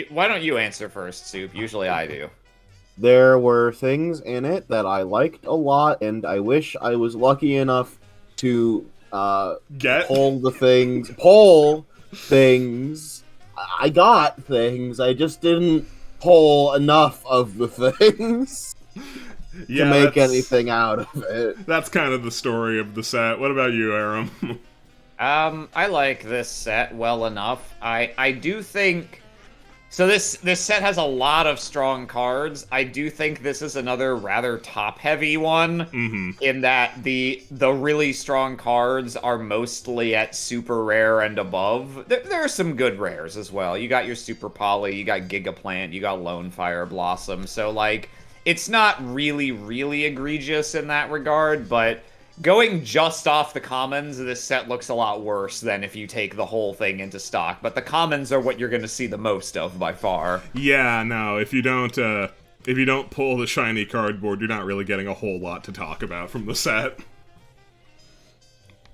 Why don't you answer first, Soup? Usually I do. There were things in it that I liked a lot, and I wish I was lucky enough to Get? pull things. I got things. I just didn't pull enough of the things to make anything out of it. That's kind of the story of the set. What about you, Aram? I like this set well enough. I do think so. This set has a lot of strong cards. I do think this is another rather top-heavy one, in that the really strong cards are mostly at super rare and above. There are some good rares as well. You got your Super Poly, you got Gigaplant, you got Lone Fire Blossom. So like, it's not really egregious in that regard, but going just off the commons, this set looks a lot worse than if you take the whole thing into stock. But the commons are what you're going to see the most of by far. Yeah, no, if you don't pull the shiny cardboard, you're not really getting a whole lot to talk about from the set.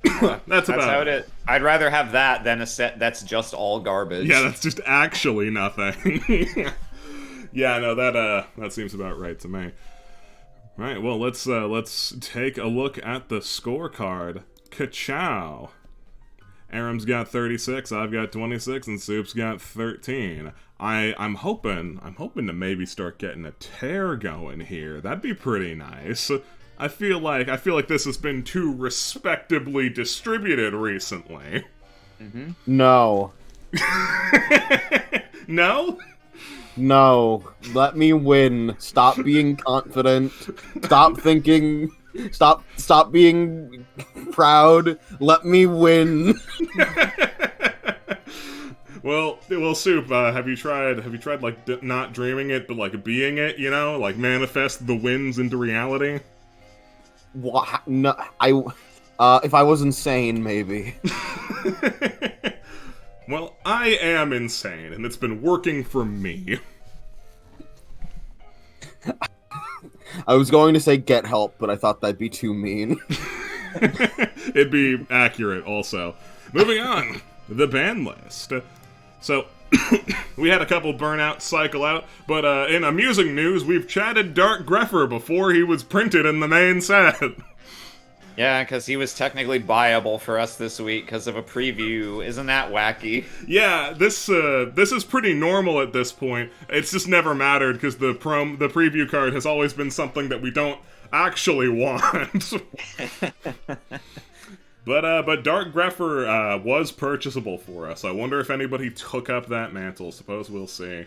That's about how it. I'd rather have that than a set that's just all garbage. Yeah, that's just actually nothing. Yeah, no, that seems about right to me. Right, well, let's take a look at the scorecard. Ka-chow. Aram's got 36, I've got 26, and Soup's got 13. I'm hoping to maybe start getting a tear going here. That'd be pretty nice. I feel like this has been too respectably distributed recently. No. No? No, let me win. Stop being confident. Stop thinking. Stop being proud. Let me win. Well, Soup. Have you tried like not dreaming it, but like being it? You know, like manifest the wins into reality. What? No, if I was insane, maybe. Well, I am insane, and it's been working for me. I was going to say get help, but I thought that'd be too mean. It'd be accurate, also. Moving on, the ban list. So, we had a couple burnouts cycle out, but in amusing news, we've chatted Dark Greffer before he was printed in the main set. Yeah, because he was technically buyable for us this week because of a preview. Isn't that wacky? Yeah, this is pretty normal at this point. It's just never mattered because the preview card has always been something that we don't actually want. But Dark Greffer was purchasable for us. I wonder if anybody took up that mantle. Suppose we'll see.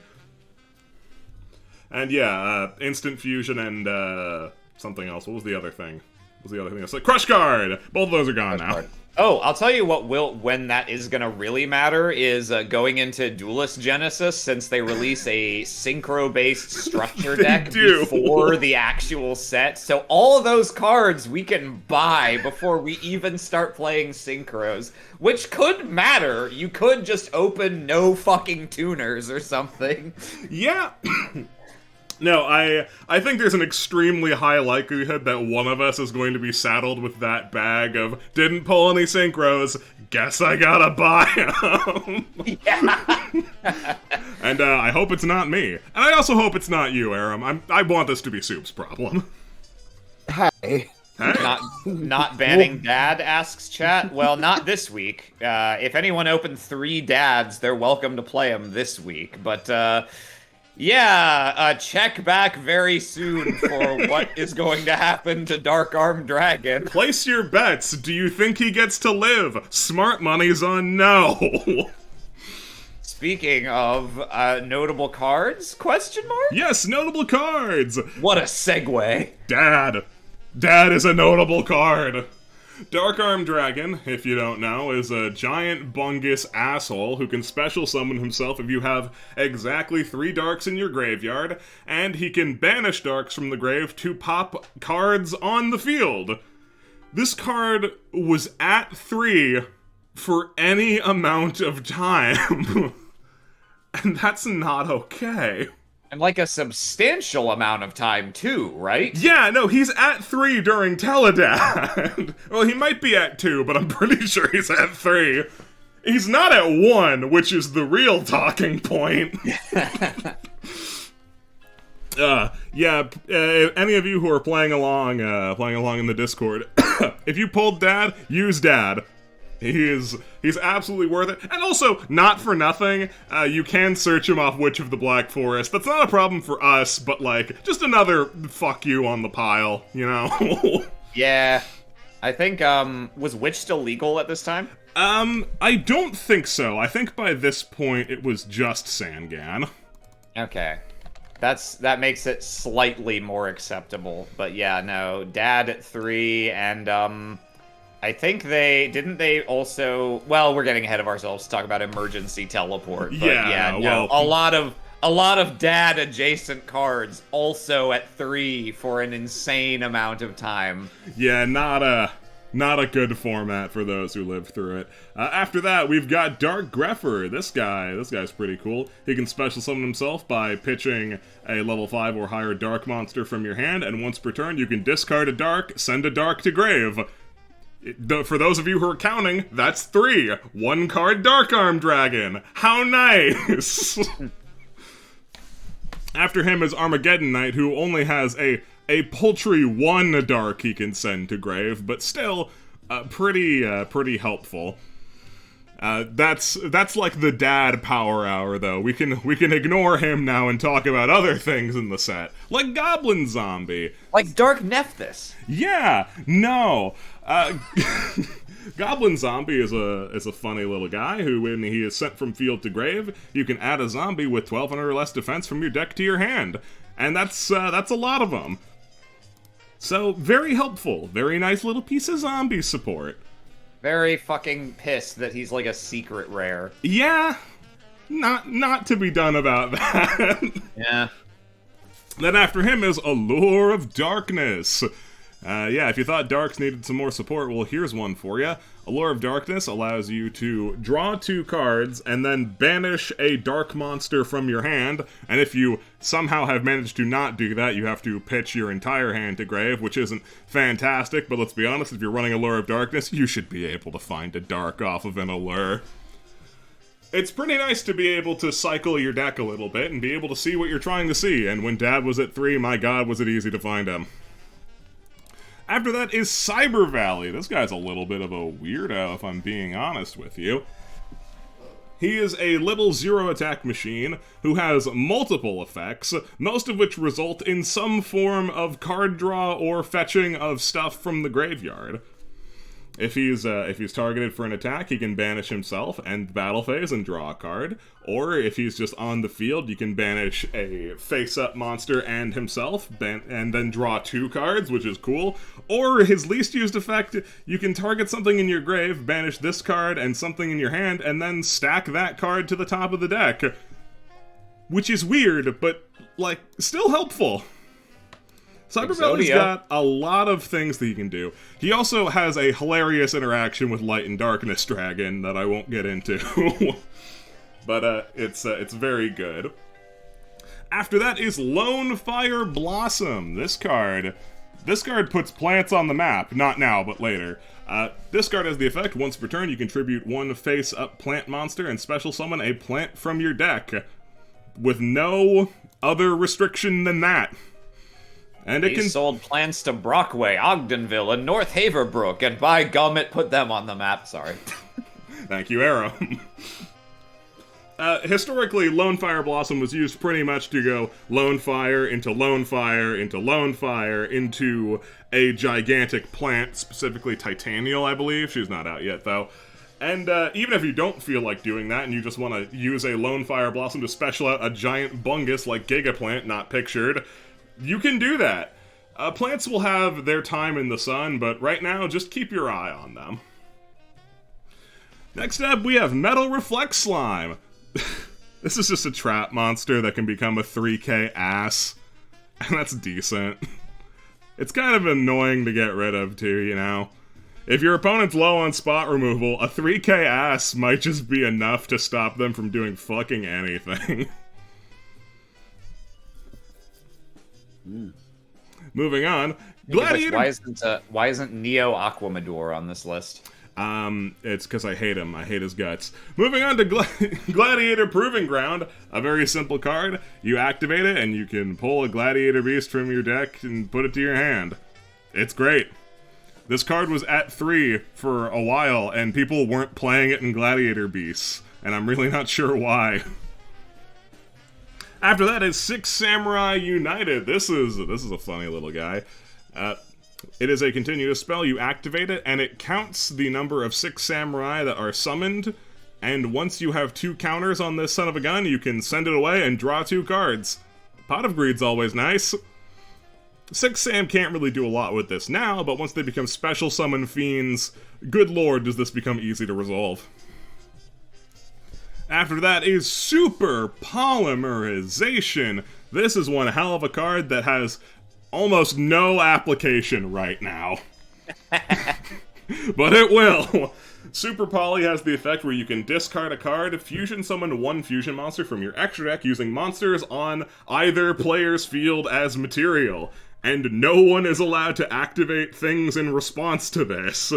And yeah, Instant Fusion and something else. What was the other thing? It's like Crush Card! Both of those are gone now. Oh, I'll tell you when that is going to really matter is going into Duelist Genesis, since they release a synchro-based structure deck before the actual set. So all of those cards we can buy before we even start playing synchros, which could matter. You could just open no fucking tuners or something. Yeah. No, I think there's an extremely high likelihood that one of us is going to be saddled with that bag of didn't pull any synchros, guess I gotta buy them. Yeah. And I hope it's not me. And I also hope it's not you, Aram. I want this to be Soup's problem. Hey. Not banning Dad, asks chat. Well, not this week. If anyone opened 3 Dads, they're welcome to play them this week. But, yeah, check back very soon for what is going to happen to Dark Arm Dragon. Place your bets. Do you think he gets to live? Smart money's on no. Speaking of notable cards, question mark? Yes, notable cards. What a segue. Dad is a notable card. Dark Arm Dragon, if you don't know, is a giant bungus asshole who can special summon himself if you have exactly 3 darks in your graveyard, and he can banish darks from the grave to pop cards on the field. This card was at 3 for any amount of time, and that's not okay. And like a substantial amount of time, too, right? Yeah, no, he's at 3 during Teledad. Well, he might be at 2, but I'm pretty sure he's at 3. He's not at 1, which is the real talking point. Any of you who are playing along in the Discord, if you pulled Dad, use Dad. He's absolutely worth it. And also, not for nothing, you can search him off Witch of the Black Forest. That's not a problem for us, but, like, just another fuck you on the pile, you know? Yeah. I think, was Witch still legal at this time? I don't think so. I think by this point it was just Sangan. Okay. That makes it slightly more acceptable. But yeah, no, Dad at 3, and, I think didn't they also, well, we're getting ahead of ourselves to talk about emergency teleport, but a lot of Dad adjacent cards also at 3 for an insane amount of time. Yeah, not a good format for those who lived through it. After that, we've got Dark Grepher. This guy's pretty cool. He can special summon himself by pitching a level 5 or higher Dark monster from your hand, and once per turn, you can discard a Dark, send a Dark to grave. For those of you who are counting, that's 3. 1 card Dark Arm Dragon. How nice! After him is Armageddon Knight, who only has a paltry 1 Dark he can send to grave, but still pretty helpful. That's like the Dad power hour, though. We can ignore him now and talk about other things in the set, like Goblin Zombie, like Dark Nephthys. Yeah, no. Goblin Zombie is a funny little guy who, when he is sent from field to grave, you can add a zombie with 1200 or less defense from your deck to your hand, and that's a lot of them. So very helpful, very nice little piece of zombie support. Very fucking pissed that he's like a secret rare. Yeah, not to be done about that. Yeah. Then after him is Allure of Darkness. If you thought Darks needed some more support, well, here's one for you. Allure of Darkness allows you to draw 2 cards and then banish a Dark monster from your hand, and if you somehow have managed to not do that, you have to pitch your entire hand to grave, which isn't fantastic, but let's be honest, if you're running Allure of Darkness, you should be able to find a Dark off of an Allure. It's pretty nice to be able to cycle your deck a little bit and be able to see what you're trying to see, and when Dad was at 3, my god, was it easy to find him. After that is Cyber Valley. This guy's a little bit of a weirdo, if I'm being honest with you. He is a level 0 attack machine who has multiple effects, most of which result in some form of card draw or fetching of stuff from the graveyard. If he's targeted for an attack, he can banish himself and battle phase and draw a card. Or if he's just on the field, you can banish a face-up monster and himself, and then draw 2 cards, which is cool. Or his least used effect, you can target something in your grave, banish this card and something in your hand, and then stack that card to the top of the deck. Which is weird, but, like, still helpful. Cyber Valley's got a lot of things that he can do. He also has a hilarious interaction with Light and Darkness Dragon that I won't get into. But it's very good. After that is Lone Fire Blossom. This card puts plants on the map. Not now, but later. This card has the effect, once per turn, you contribute 1 face-up plant monster and special summon a plant from your deck. With no other restriction than that. And it can sold plants to Brockway, Ogdenville, and North Haverbrook, and by gum, it put them on the map. Sorry. Thank you, Arrow. Historically, Lone Fire Blossom was used pretty much to go Lone Fire into Lone Fire into Lone Fire into a gigantic plant, specifically Titanial, I believe. She's not out yet, though. And even if you don't feel like doing that and you just want to use a Lone Fire Blossom to special out a giant bungus like Gigaplant, not pictured, you can do that. Plants will have their time in the sun, but right now, just keep your eye on them. Next up, we have Metal Reflect Slime. This is just a trap monster that can become a 3k ass, and that's decent. It's kind of annoying to get rid of, too, you know? If your opponent's low on spot removal, a 3k ass might just be enough to stop them from doing fucking anything. Moving on, Gladiator. Why isn't Neo Aquamador on this list? It's because I hate him. I hate his guts. Moving on to Gladiator Proving Ground, a very simple card. You activate it, and you can pull a Gladiator Beast from your deck and put it to your hand. It's great. This card was at 3 for a while, and people weren't playing it in Gladiator Beasts, and I'm really not sure why. After that is Six Samurai United. This is a funny little guy. It is a continuous spell. You activate it, and it counts the number of 6 samurai that are summoned, and once you have 2 counters on this son of a gun, you can send it away and draw 2 cards. Pot of Greed's always nice. 6 Sam can't really do a lot with this now, but once they become special summon fiends, good lord does this become easy to resolve. After that is Super Polymerization. This is one hell of a card that has almost no application right now. But it will. Super Poly has the effect where you can discard a card, fusion summon 1 fusion monster from your extra deck using monsters on either player's field as material. And no one is allowed to activate things in response to this.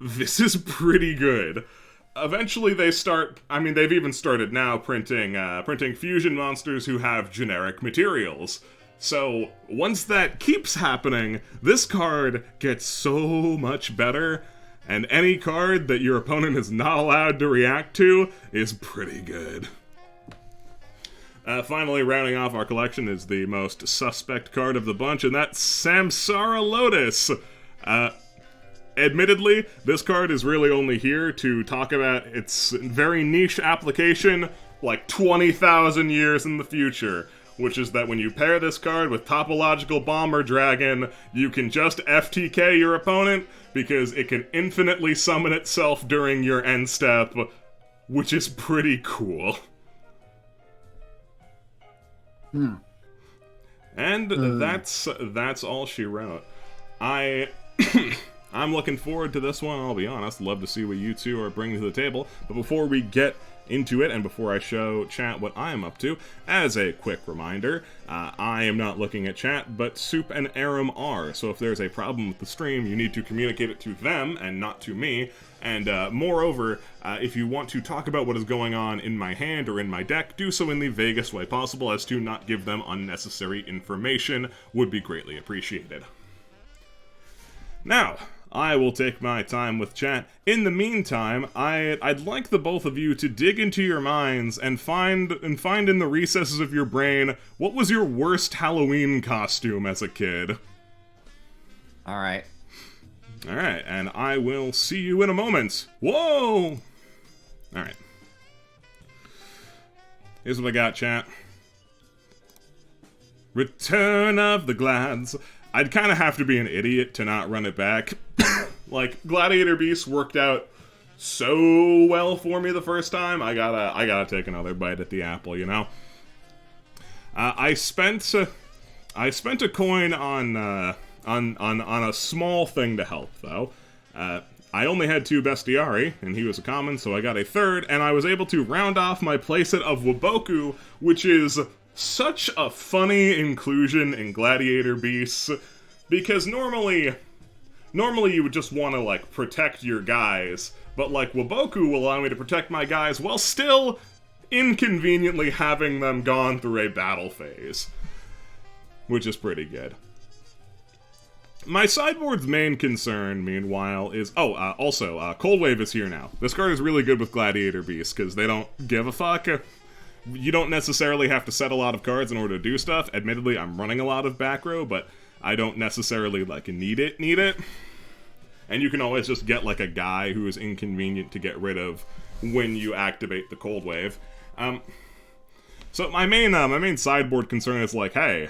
This is pretty good. Eventually they start, I mean they've even started now printing fusion monsters who have generic materials. So once that keeps happening, this card gets so much better, and any card that your opponent is not allowed to react to is pretty good. Finally, rounding off our collection is the most suspect card of the bunch, and that's Samsara Lotus. Admittedly, this card is really only here to talk about its very niche application like 20,000 years in the future, which is that when you pair this card with Topological Bomber Dragon, you can just FTK your opponent because it can infinitely summon itself during your end step, which is pretty cool. And that's all she wrote. I'm looking forward to this one, I'll be honest. Love to see what you two are bringing to the table. But before we get into it, and before I show chat what I am up to, as a quick reminder, I am not looking at chat, but Soup and Aram are. So if there's a problem with the stream, you need to communicate it to them and not to me. And moreover, if you want to talk about what is going on in my hand or in my deck, do so in the vaguest way possible as to not give them unnecessary information. Would be greatly appreciated. Now, I will take my time with chat. In the meantime, I'd like the both of you to dig into your minds and find in the recesses of your brain what was your worst Halloween costume as a kid. Alright. Alright, and I will see you in a moment. Whoa! Alright. Here's what I got, chat. Return of the Glads. I'd kind of have to be an idiot to not run it back. Like, Gladiator Beast worked out so well for me the first time, I gotta take another bite at the apple, you know? I spent a coin on a small thing to help, though. I only had 2 Bestiari, and he was a common, so I got a 3rd, and I was able to round off my playset of Waboku, which is such a funny inclusion in Gladiator Beasts, because normally you would just want to, like, protect your guys, but, like, Waboku will allow me to protect my guys while still inconveniently having them gone through a battle phase, which is pretty good. My sideboard's main concern, meanwhile, is... also, Cold Wave is here now. This card is really good with Gladiator Beasts, because they don't give a fuck. You don't necessarily have to set a lot of cards in order to do stuff. Admittedly, I'm running a lot of back row, but I don't necessarily, like, need it. And you can always just get, like, a guy who is inconvenient to get rid of when you activate the Cold Wave. So my main sideboard concern is, like, hey,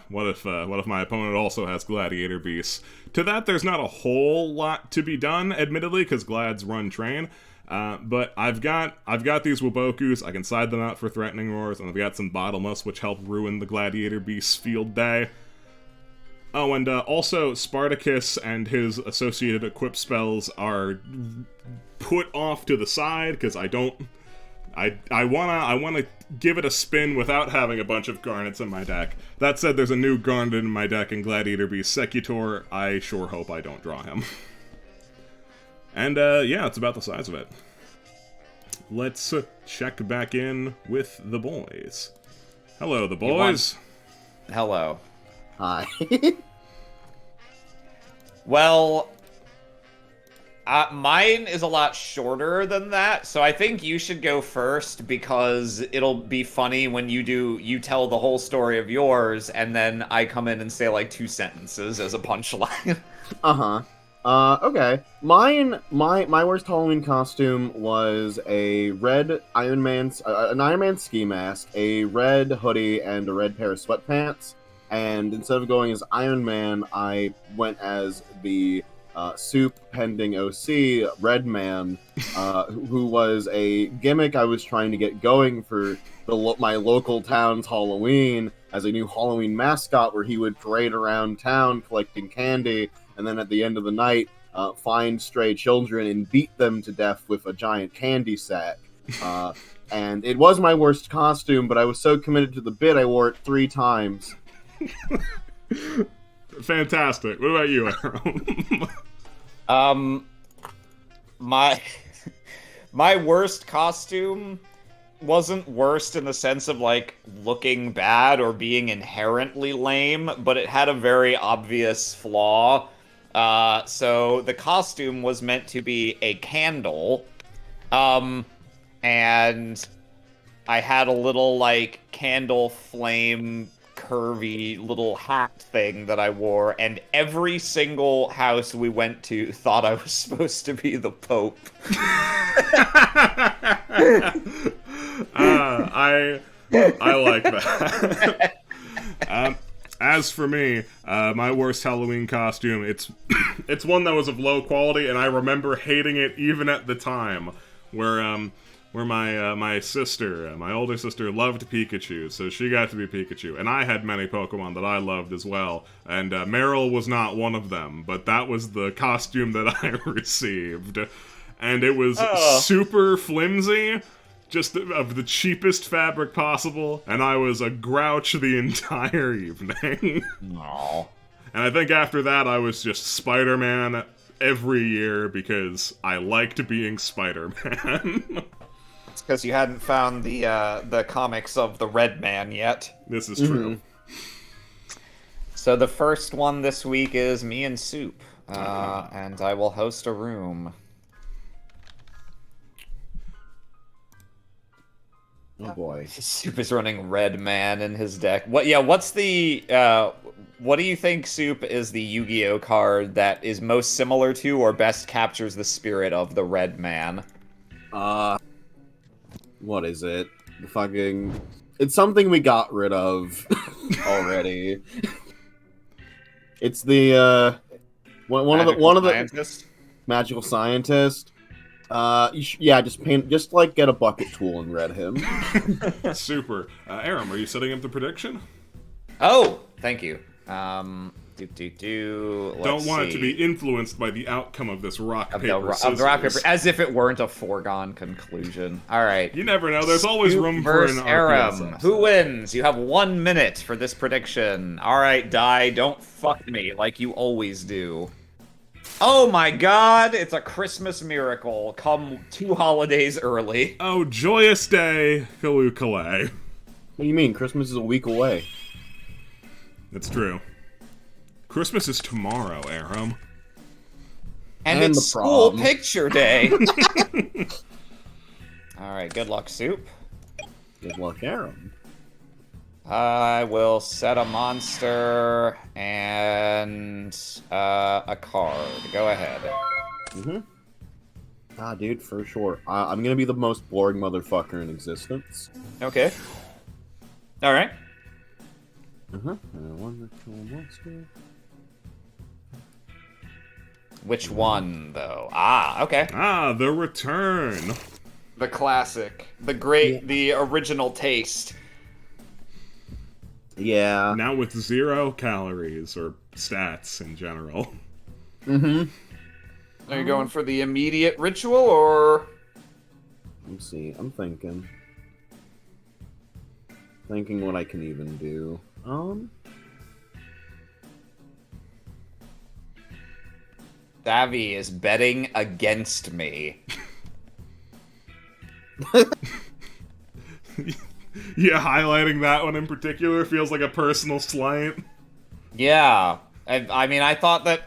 what if my opponent also has Gladiator Beasts? To that, there's not a whole lot to be done, admittedly, because Glads run train. But I've got these Wabokus, I can side them out for Threatening Roars, and I've got some Bottomless, which help ruin the Gladiator Beast's field day. Oh, and also Spartacus and his associated equip spells are put off to the side, because I wanna give it a spin without having a bunch of Garnets in my deck. That said, there's a new Garnet in my deck in Gladiator Beast Secutor. I sure hope I don't draw him. And, yeah, it's about the size of it. Let's check back in with the boys. Hello, the boys. Hello. Hi. Well, mine is a lot shorter than that, so I think you should go first because it'll be funny when you tell the whole story of yours, and then I come in and say like 2 sentences as a punchline. Uh-huh. Okay. My worst Halloween costume was a red an Iron Man ski mask, a red hoodie, and a red pair of sweatpants. And instead of going as Iron Man, I went as the Soup pending OC Red Man, who was a gimmick I was trying to get going for my local town's Halloween as a new Halloween mascot, where he would parade around town collecting candy, and then at the end of the night, find stray children and beat them to death with a giant candy sack. And it was my worst costume, but I was so committed to the bit, I wore it 3 times. Fantastic. What about you, Aaron? My worst costume wasn't worst in the sense of like looking bad or being inherently lame, but it had a very obvious flaw. So the costume was meant to be a candle, and I had a little like candle flame curvy little hat thing that I wore, and every single house we went to thought I was supposed to be the Pope. I like that. As for me, my worst Halloween costume, it's one that was of low quality, and I remember hating it even at the time, where my sister, my older sister, loved Pikachu, so she got to be Pikachu, and I had many Pokemon that I loved as well, and Meryl was not one of them, but that was the costume that I received, and it was super flimsy, just of the cheapest fabric possible, and I was a grouch the entire evening. Aww. And I think after that I was just Spider-Man every year because I liked being Spider-Man. It's because you hadn't found the comics of the Red Man yet. This is true. So the first one this week is me and Soup, and I will host a room. Oh boy. Soup is running Red Man in his deck. What's the what do you think, Soup, is the Yu-Gi-Oh card that is most similar to or best captures the spirit of the Red Man? What is it? It's something we got rid of already. It's the one of the scientist? magical scientist. Just get a bucket tool and red him. Super. Aram, are you setting up the prediction? Oh, thank you. Don't want it to be influenced by the outcome of this rock, paper, scissors. Of the rock, paper, as if it weren't a foregone conclusion. All right. You never know. There's always room for an Aram. Who wins? You have 1 minute for this prediction. All right, Die, don't fuck me like you always do. Oh my god, it's a Christmas miracle. Come 2 holidays early. Oh, joyous day, Kalukale. What do you mean? Christmas is a week away. That's true. Christmas is tomorrow, Aram. And it's school picture day. Alright, good luck, Soup. Good luck, Aram. I will set a monster and a card. Go ahead. Dude, for sure. I'm gonna be the most boring motherfucker in existence. Okay. Alright. One ritual monster. Which one, though? Ah, okay. Ah, the return. The classic. The great, the original taste. Yeah. Now with 0 calories, or stats in general. Are you going for the immediate ritual, or...? Let's see, I'm thinking what I can even do. Savvy is betting against me. Yeah, highlighting that one in particular feels like a personal slight. Yeah. I mean, I thought that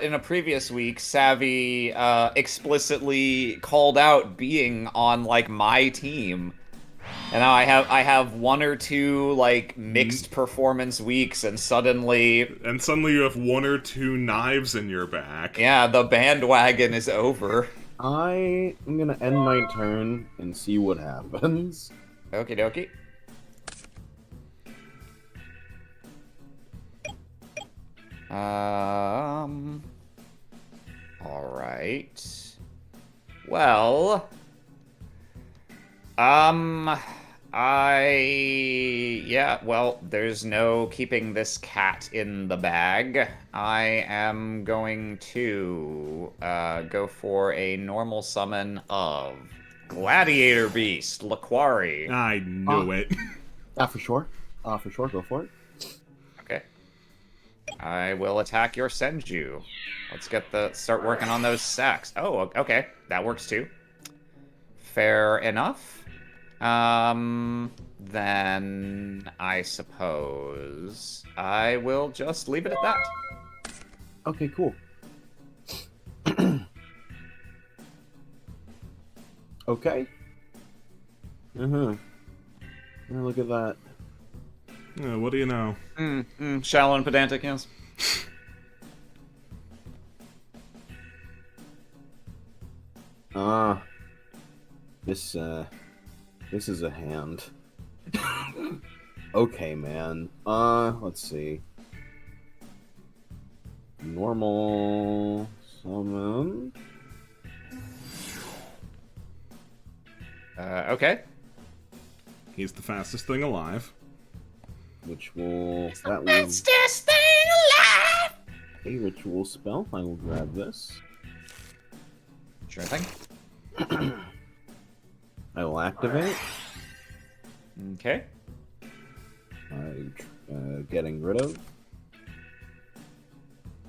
in a previous week, Savvy explicitly called out being on, like, my team. And now I have one or two, like, mixed performance weeks, and suddenly... And suddenly you have one or two knives in your back. Yeah, the bandwagon is over. I am gonna end my turn and see what happens. Okie dokie. Alright. Well... Yeah, well, there's no keeping this cat in the bag. I am going to, go for a normal summon of Gladiator Beast, Laquari. I knew it. For sure. For sure, go for it. Okay. I will attack your Senju. Let's start working on those sacks. Oh, okay. That works too. Fair enough. Then I suppose I will just leave it at that. Okay, cool. Okay. Look at that. Yeah, what do you know? Shallow and pedantic, yes. This is a hand. Okay, man. Let's see. Normal summon. Okay. He's the fastest thing alive. Which will... that will... Fastest thing alive! A ritual spell. I will grab this. Sure thing. I will activate. Okay. Getting rid of.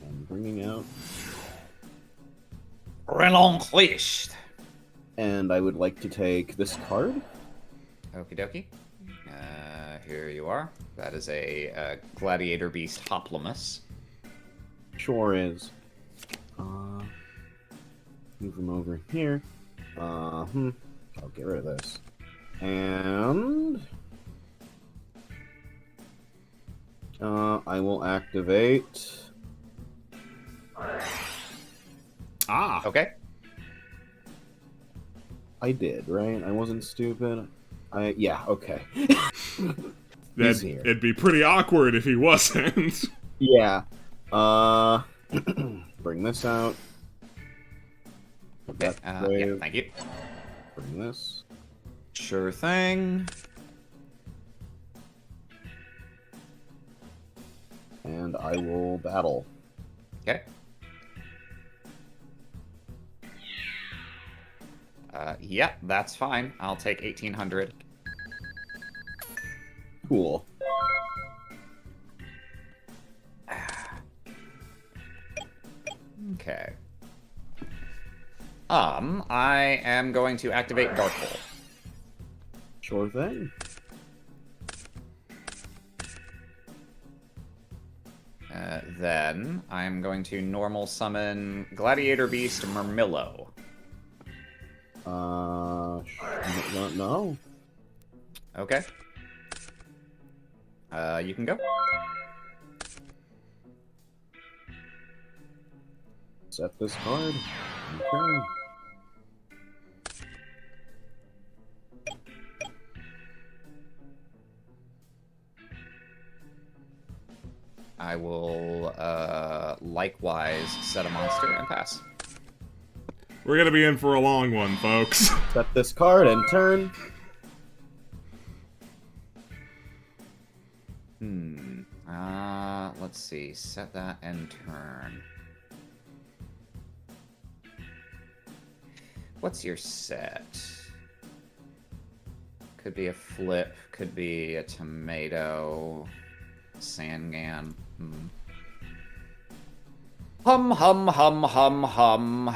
And bringing out. Relinquished. And I would like to take this card. Okie dokie. Here you are. That is a Gladiator Beast Hoplimus. Sure is. Move them over here. I'll get rid of this. And... I will activate... Okay. I did, right? I wasn't stupid. Yeah, okay. It'd be pretty awkward if he wasn't. Yeah. Bring this out. Okay. Yeah, thank you. Bring this. Sure thing. And I will battle. Okay. Yeah, that's fine. I'll take 1800. Cool. Okay. I am going to activate Dark Hole. Sure thing. Then I'm going to normal summon Gladiator Beast Murmillo. No. Okay. You can go. Set this card. Okay. I will, likewise set a monster and pass. We're gonna be in for a long one, folks. Set this card and turn. Let's see. Set that and turn. What's your set? Could be a flip, could be a tomato, Sangan. Hum, hum, hum, hum, hum.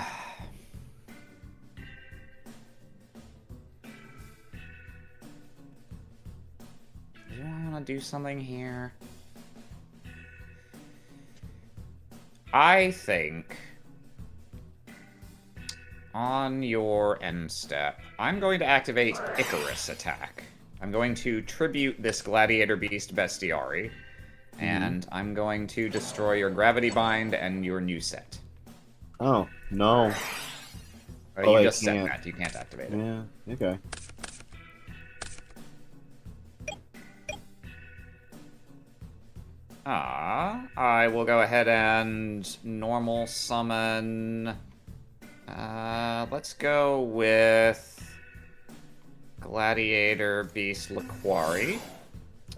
Do I want to do something here? I think on your end step, I'm going to activate Icarus attack. I'm going to tribute this Gladiator Beast Bestiari, and I'm going to destroy your Gravity Bind and your new set. Oh, no. You I just set can't. that. You can't activate it. Yeah, okay. I will go ahead and normal summon. Let's go with Gladiator Beast Laquari.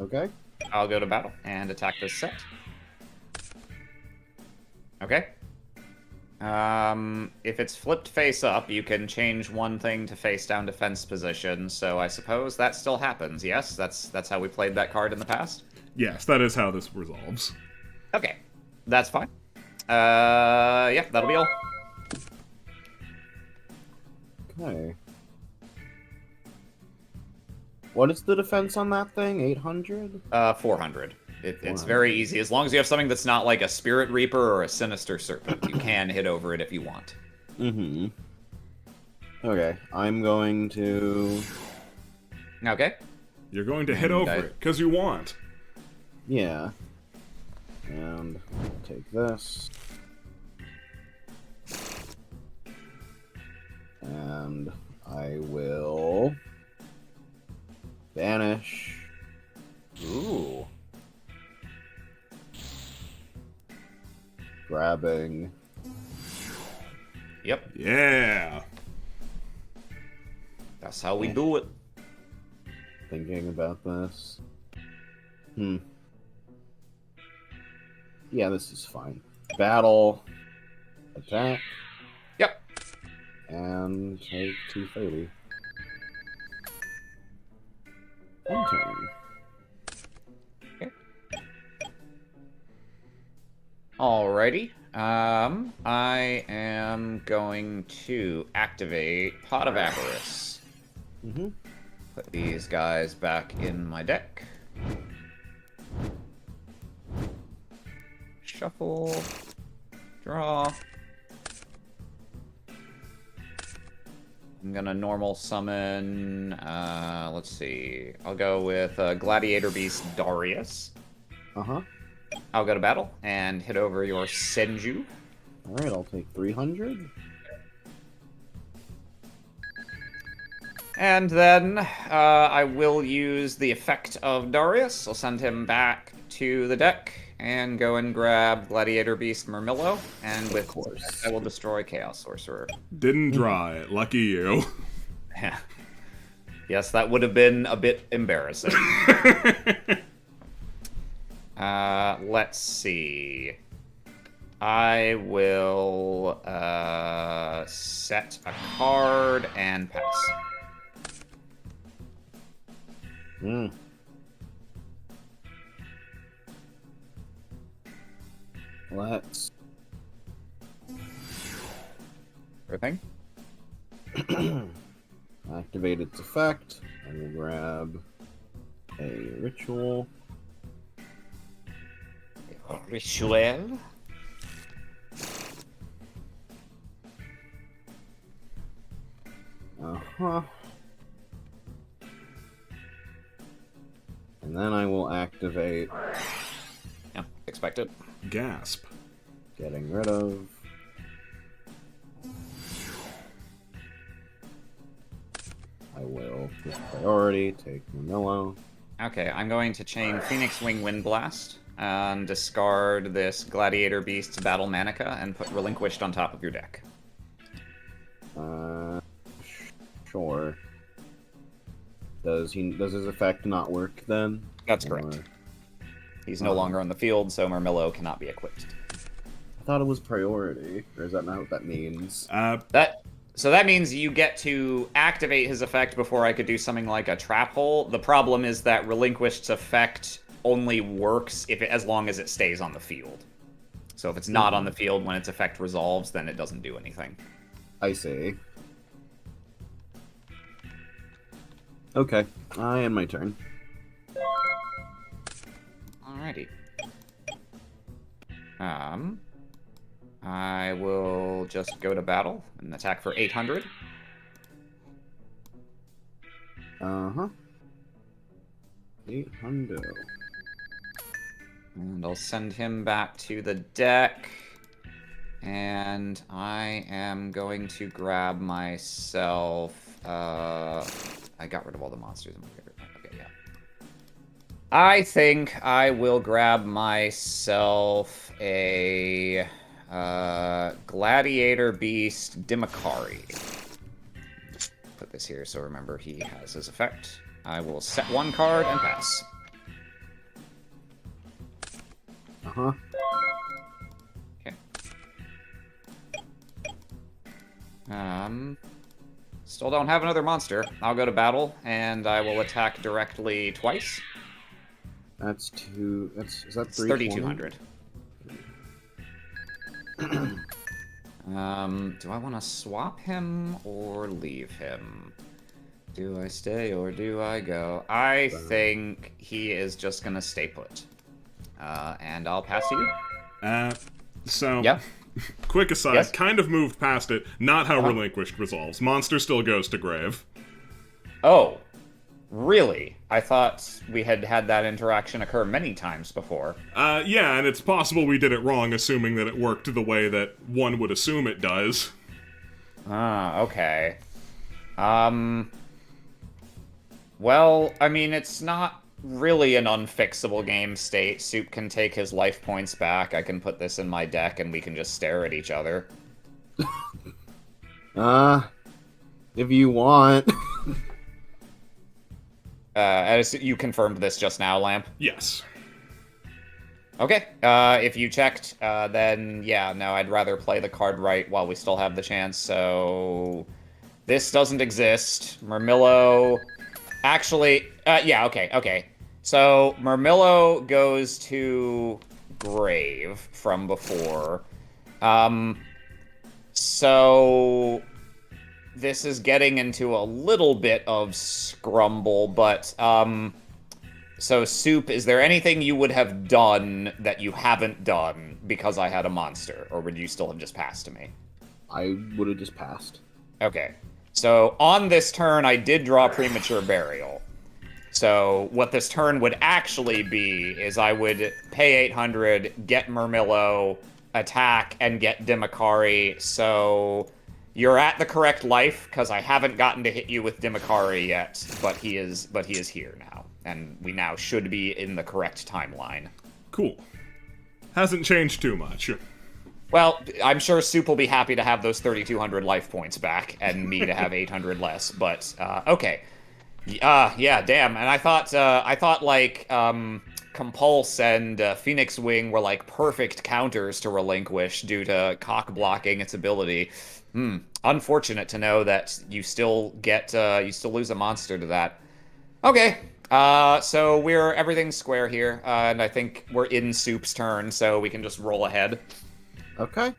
Okay. I'll go to battle and attack this set. Okay. If it's flipped face up, you can change one thing to face down defense position, so I suppose that still happens, yes? That's how we played that card in the past? Yes, that is how this resolves. Okay. That's fine. Yeah, that'll be all. Okay. What is the defense on that thing? 800? 400. It's very easy. As long as you have something that's not like a Spirit Reaper or a Sinister Serpent, you can hit over it if you want. Mm-hmm. Okay, I'm going to... Okay. You're going to hit over it, because you want. Yeah. And take this. And I will... Banish. Ooh. Grabbing. Yep. Yeah. That's how we do it. Thinking about this. Yeah, this is fine. Battle. Attack. Yep. And take 230. End turn. Okay. Alrighty. I am going to activate Pot of Avarice. Mm-hmm. Put these guys back in my deck. Shuffle. Draw. I'm gonna normal summon, let's see. I'll go with Gladiator Beast Darius. Uh-huh. I'll go to battle and hit over your Senju. Alright, I'll take 300. And then I will use the effect of Darius. I'll send him back to the deck and go and grab Gladiator Beast Murmillo. And with course, I will destroy Chaos Sorcerer. Didn't draw it. Lucky you. Yes, that would have been a bit embarrassing. Let's see. I will set a card and pass. Let's... Everything? Activate its effect. I will grab a ritual. Rituel? Uh-huh. And then I will activate Yeah, expected. Gasp. getting rid of. I will, with priority, take Manila. Okay, I'm going to chain Phoenix Wing Wind Blast and discard this Gladiator Beast's Battle Manica and put Relinquished on top of your deck. Sure. Does his effect not work then? That's correct. He's no longer on the field, so Murmillo cannot be equipped. I thought it was priority, or is that not what that means? So that means you get to activate his effect before I could do something like a Trap Hole. The problem is that Relinquished's effect only works as long as it stays on the field. So if it's not on the field when its effect resolves, then it doesn't do anything. I see. Okay, I end my turn. Alrighty. I will just go to battle and attack for 800. Uh-huh. 800. And I'll send him back to the deck. And I am going to grab myself... I got rid of all the monsters. Okay, yeah. I think I will grab myself a Gladiator Beast Dimikari. Put this here so remember he has his effect. I will set one card and pass. Uh-huh. Okay. Still don't have another monster. I'll go to battle, and I will attack directly twice. That's two... Is that It's 3,200? 3,200. Do I want to swap him or leave him? Do I stay or do I go? I think he is just gonna stay put. And I'll pass to you. So... Yeah? Quick aside, Yes? kind of moved past it. Not how Relinquished resolves. Monster still goes to grave. Oh. Really? I thought we had had that interaction occur many times before. Yeah, and it's possible we did it wrong, assuming that it worked the way that one would assume it does. Ah, okay. Well, I mean, it's not really an unfixable game state. Soup can take his life points back. I can put this in my deck and we can just stare at each other. If you want. You confirmed this just now, Lamp? Yes. Okay, if you checked, then yeah, no, I'd rather play the card right while we still have the chance, so... This doesn't exist. Murmillo... Actually, yeah, okay. So, Murmillo goes to Grave from before. So... This is getting into a little bit of scrumble, but, So, Soup, is there anything you would have done that you haven't done because I had a monster? Or would you still have just passed to me? I would have just passed. Okay. So, on this turn, I did draw Premature Burial. So, what this turn would actually be is I would pay 800, get Murmillo, attack, and get Dimikari, so... You're at the correct life, because I haven't gotten to hit you with Dimikari yet, but he is here now. And we now should be in the correct timeline. Cool. Hasn't changed too much. Well, I'm sure Soup will be happy to have those 3,200 life points back, and me to have 800 less, but, okay. Yeah, damn, and I thought, like, Compulse and Phoenix Wing were, like, perfect counters to Relinquish due to cock-blocking its ability. Unfortunate to know that you still lose a monster to that. Okay, so everything's square here, and I think we're in Soup's turn, so we can just roll ahead. Okay.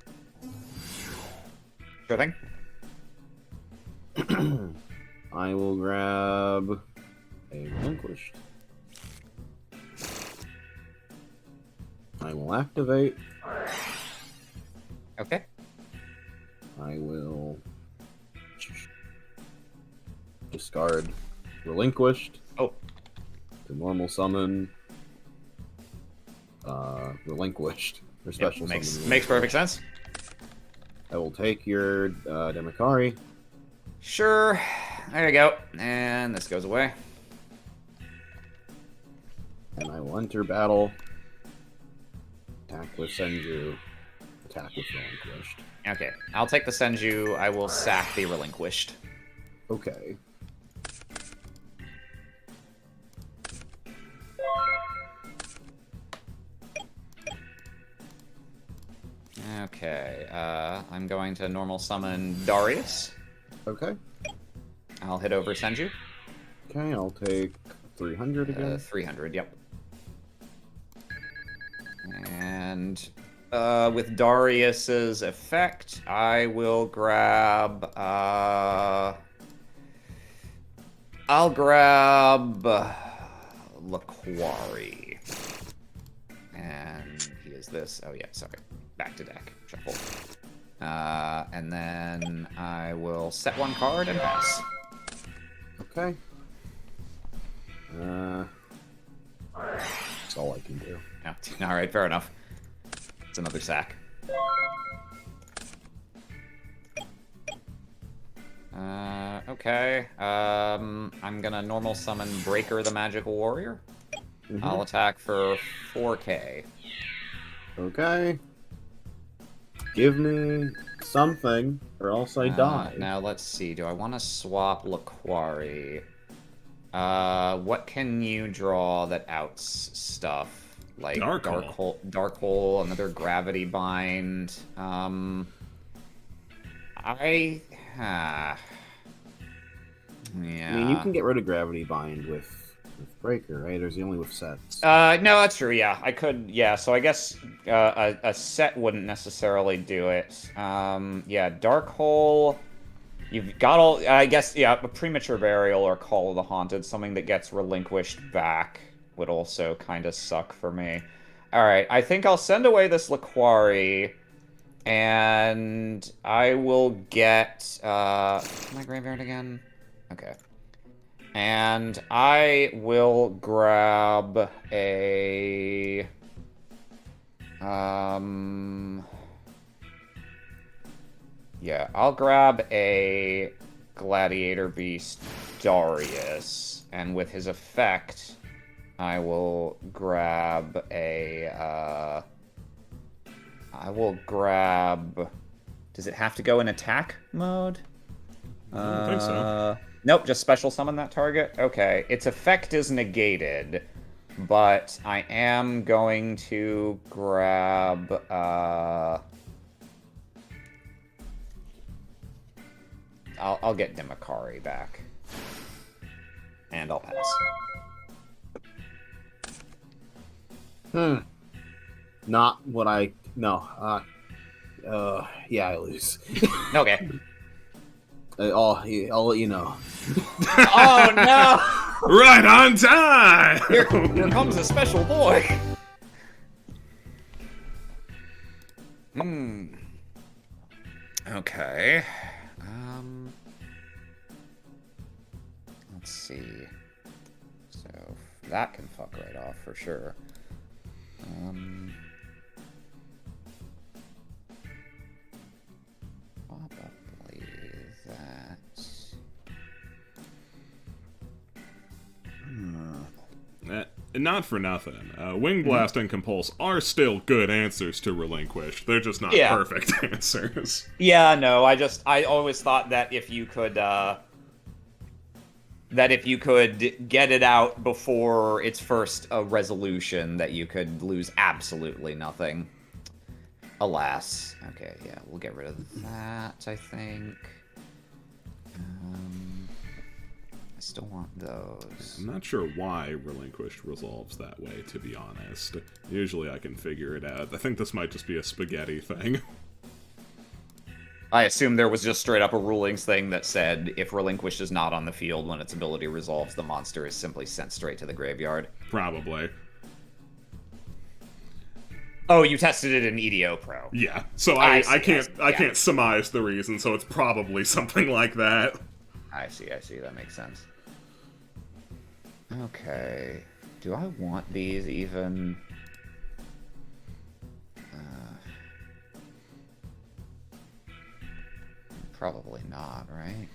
Sure thing. I will grab a Relinquished. I will activate. Okay. I will discard Relinquished. Oh. To normal summon Relinquished. Or special Yep, summon. makes perfect sense. I will take your Dimikari. Sure. There you go. And this goes away. And I will enter battle. Attack with Senju. Attack with Relinquished. Okay, I'll take the Senju. I will sack the Relinquished. Okay. Okay, I'm going to normal summon Darius. Okay. I'll hit over Senju. Okay, I'll take 300 again. 300, yep. And with Darius's effect, I will grab. I'll grab Laquari. And he is this. Oh, yeah, sorry. Back to deck. Shuffle. And then I will set one card and pass. Okay. That's all I can do. Yeah. All right, fair enough. It's another sack. Okay. I'm gonna normal summon Breaker the Magical Warrior. I'll attack for 4K. Okay. Give me something, or else I die. Now, let's see. Do I want to swap Laquari? What can you draw that outs stuff? Like Dark Hole. Dark Hole, another Gravity Bind. Yeah. I mean, you can get rid of Gravity Bind with Breaker, right? Or is he only with sets? No, that's true. Yeah, I could. Yeah, so I guess a set wouldn't necessarily do it. Yeah, Dark Hole. You've got all. I guess yeah, a Premature Burial or Call of the Haunted, something that gets relinquished back, would also kind of suck for me. All right, I think I'll send away this Laquari, and I will get my graveyard again. Okay. And I will grab a... Yeah, I'll grab a Gladiator Beast Darius. And with his effect, I will grab a... I will grab... Does it have to go in attack mode? I don't think so. Nope, just special summon that target. Okay, its effect is negated, but I am going to grab, I'll get Demakari back. And I'll pass. Not what I... No. Yeah, I lose. Okay. I'll let you know. Oh, no! Right on time! Here comes a special boy! Okay. Let's see. So, that can fuck right off for sure. Probably that. Not for nothing. Wing Blast and Compulse are still good answers to Relinquish. They're just not perfect answers. Yeah, no, I always thought that if you could, get it out before its first resolution, that you could lose absolutely nothing. Alas. Okay, yeah, we'll get rid of that, I think. I still want those. I'm not sure why Relinquished resolves that way, to be honest. Usually I can figure it out. I think this might just be a spaghetti thing. I assume there was just straight up a rulings thing that said if Relinquished is not on the field when its ability resolves, the monster is simply sent straight to the graveyard. Probably. Oh, you tested it in EDO Pro. Yeah, so I can't surmise the reason, so it's probably something like that. I see, that makes sense. Okay. Do I want these even? Probably not, right?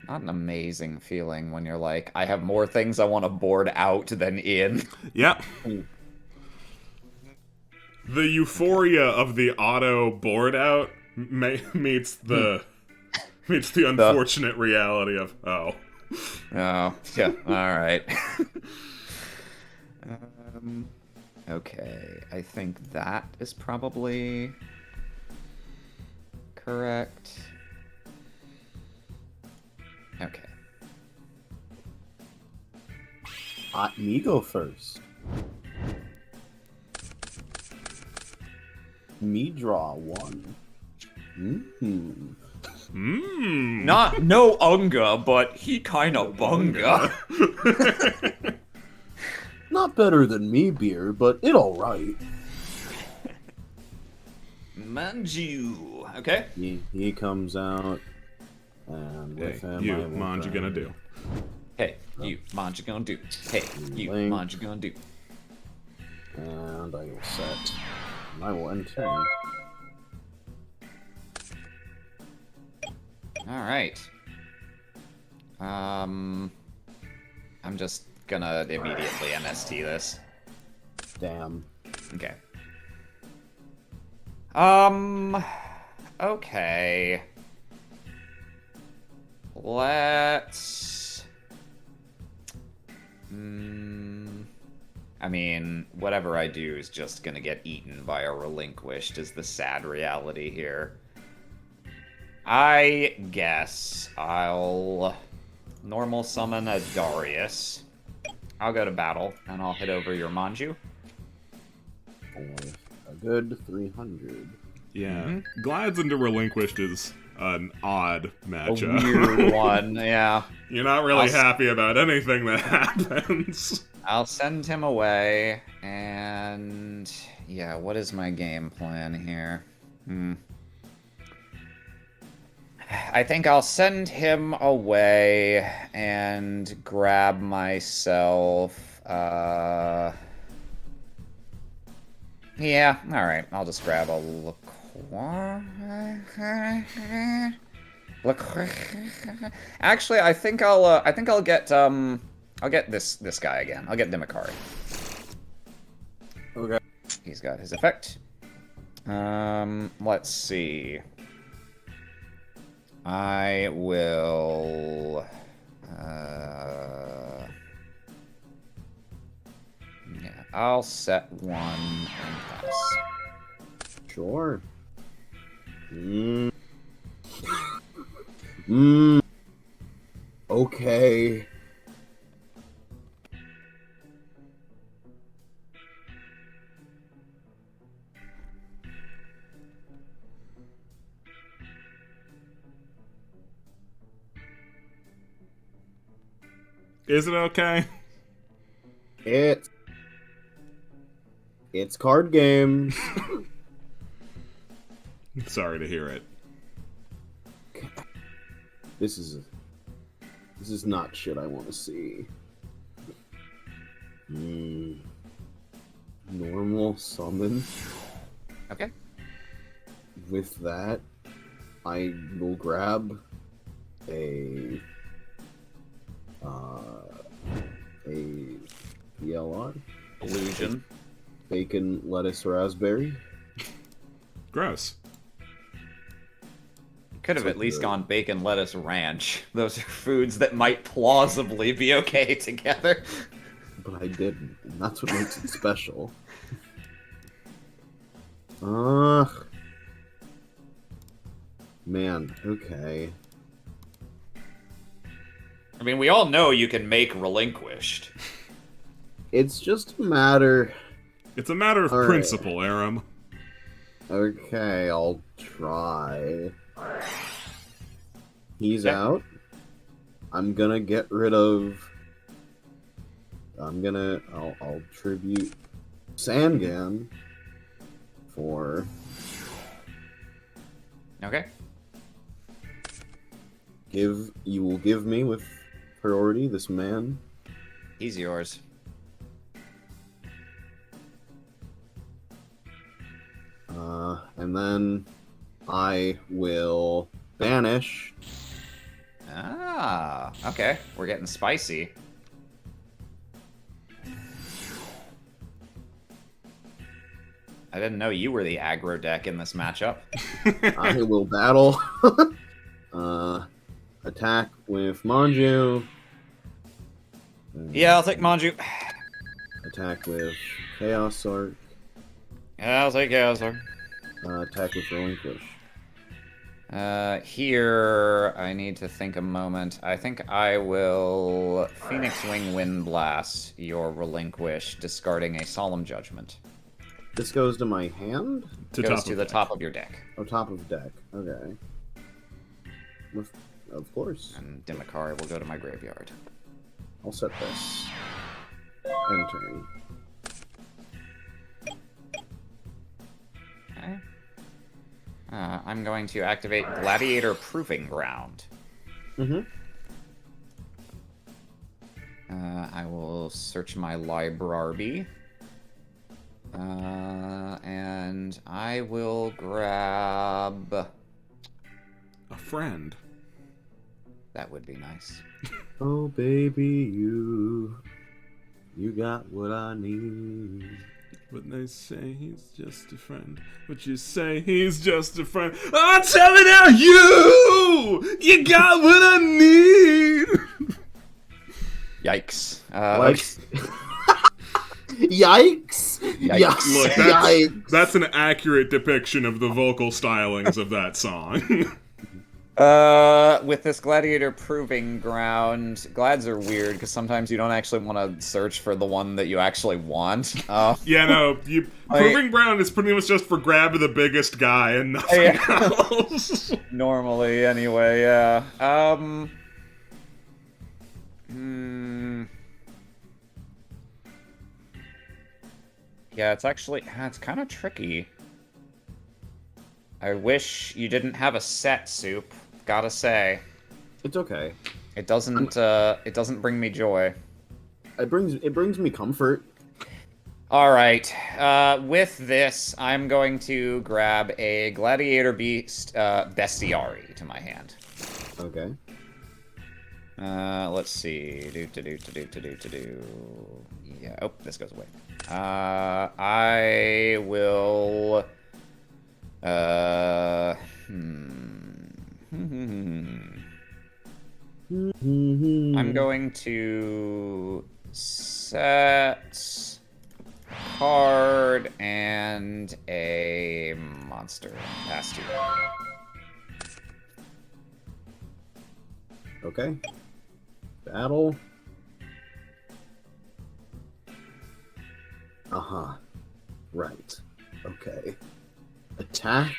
Not an amazing feeling when you're like, I have more things I want to board out than in. Yep. The euphoria of the auto board out meets the unfortunate reality of oh. Oh, yeah. All right. Okay, I think that is probably correct. Okay. Me go first. Me draw one. Mm-hmm. No unga, but he kinda bunga. Not better than me beer, but it alright. Manju. Okay. He comes out, and Hey, with him you, I will Mon, you gonna do? Hey, you, Manju gonna do. Hey, you, Link. Manju gonna do. And I will set. And I will end turn. Alright. I'm just gonna immediately MST this. Damn. Okay. Okay. Let's... I mean, whatever I do is just gonna get eaten by a relinquished is the sad reality here. I guess I'll normal summon a Darius. I'll go to battle, and I'll hit over your Manju. For a good 300. Yeah. Glides into Relinquished is an odd A matchup. weird one, yeah. You're not really happy about anything that happens. I'll send him away, and... yeah, what is my game plan here? I think I'll send him away and grab myself, yeah, alright, I'll just grab a Actually, I think I'll get this guy again. I'll get Dimakari. Okay. He's got his effect. Let's see. I will... yeah, I'll set one and pass. Sure. Okay. Is it okay? It's card games. Sorry to hear it. This is not shit I want to see. Normal summon. Okay. With that, I will grab a PLR. Illusion. Bacon, lettuce, raspberry. Gross. Could have So at least good. gone bacon, lettuce, ranch. Those are foods that might plausibly be okay together. But I didn't, and that's what makes it special. Ugh. Man, okay. I mean, we all know you can make relinquished. It's just a matter... It's a matter of All right. principle, Aram. Okay, I'll try. He's Okay. out. I'm gonna get rid of... I'll tribute Sangan for... Okay. You will give me with priority this man. He's yours. And then I will banish. Ah, okay. We're getting spicy. I didn't know you were the aggro deck in this matchup. I will battle. Attack with Manju. Yeah, I'll take Manju. Attack with Chaos Sword. Yeah, I'll take Chaos Sword. Attack with Relinquish. Here, I need to think a moment. I think I will Phoenix Wing Wind Blast your Relinquish, discarding a Solemn Judgment. This goes to my hand? Goes to the top of your deck. Oh, top of deck. Okay. Of course. And Dimakari will go to my graveyard. I'll set this. End turn. Okay. I'm going to activate Gladiator Proving Ground. Mm-hmm. I will search my library. And I will grab... A friend. That would be nice. Oh, baby, you got what I need. But they say he's just a friend. But you say he's just a friend. Oh, tell me now, you got what I need. Yikes. Yikes! Yikes. Look, Yikes! that's an accurate depiction of the vocal stylings of that song. With this Gladiator Proving Ground, Glads are weird because sometimes you don't actually want to search for the one that you actually want. Yeah, no, Proving Ground is pretty much just for grab the biggest guy and nothing else. Normally, anyway, yeah. Yeah, it's kind of tricky. I wish you didn't have a set, Soup. Gotta say. It's okay. It doesn't bring me joy. It brings me comfort. All right. With this, I'm going to grab a Gladiator Beast Bestiary to my hand. Okay. Let's see. Yeah. Oh, this goes away. I will. I'm going to set card and a monster. Pass to. Okay. Battle. Uh-huh. Right. Okay. Attack.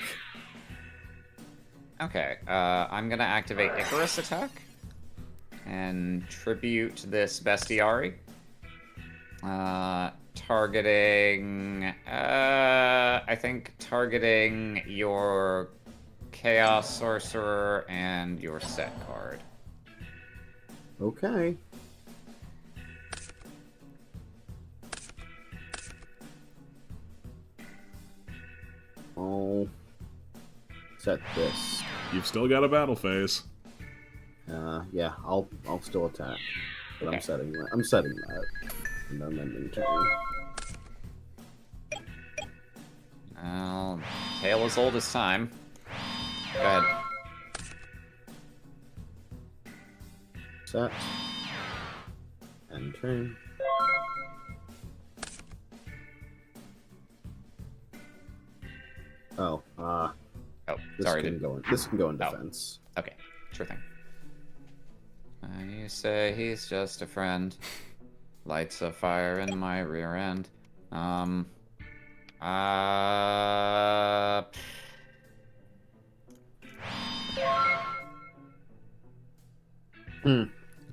Okay, I'm gonna activate Icarus Attack and tribute this Bestiary. Targeting, I think targeting your Chaos Sorcerer and your set card. Okay. I'll set this. You've still got a battle phase. Yeah, I'll still attack, but Okay. I'm setting that, and I'm ending turn. Well, tale as old as time. Go ahead. Set. End turn. Oh, Oh, this sorry. can go in defense. Okay, sure thing. You say he's just a friend. Lights a fire in my rear end.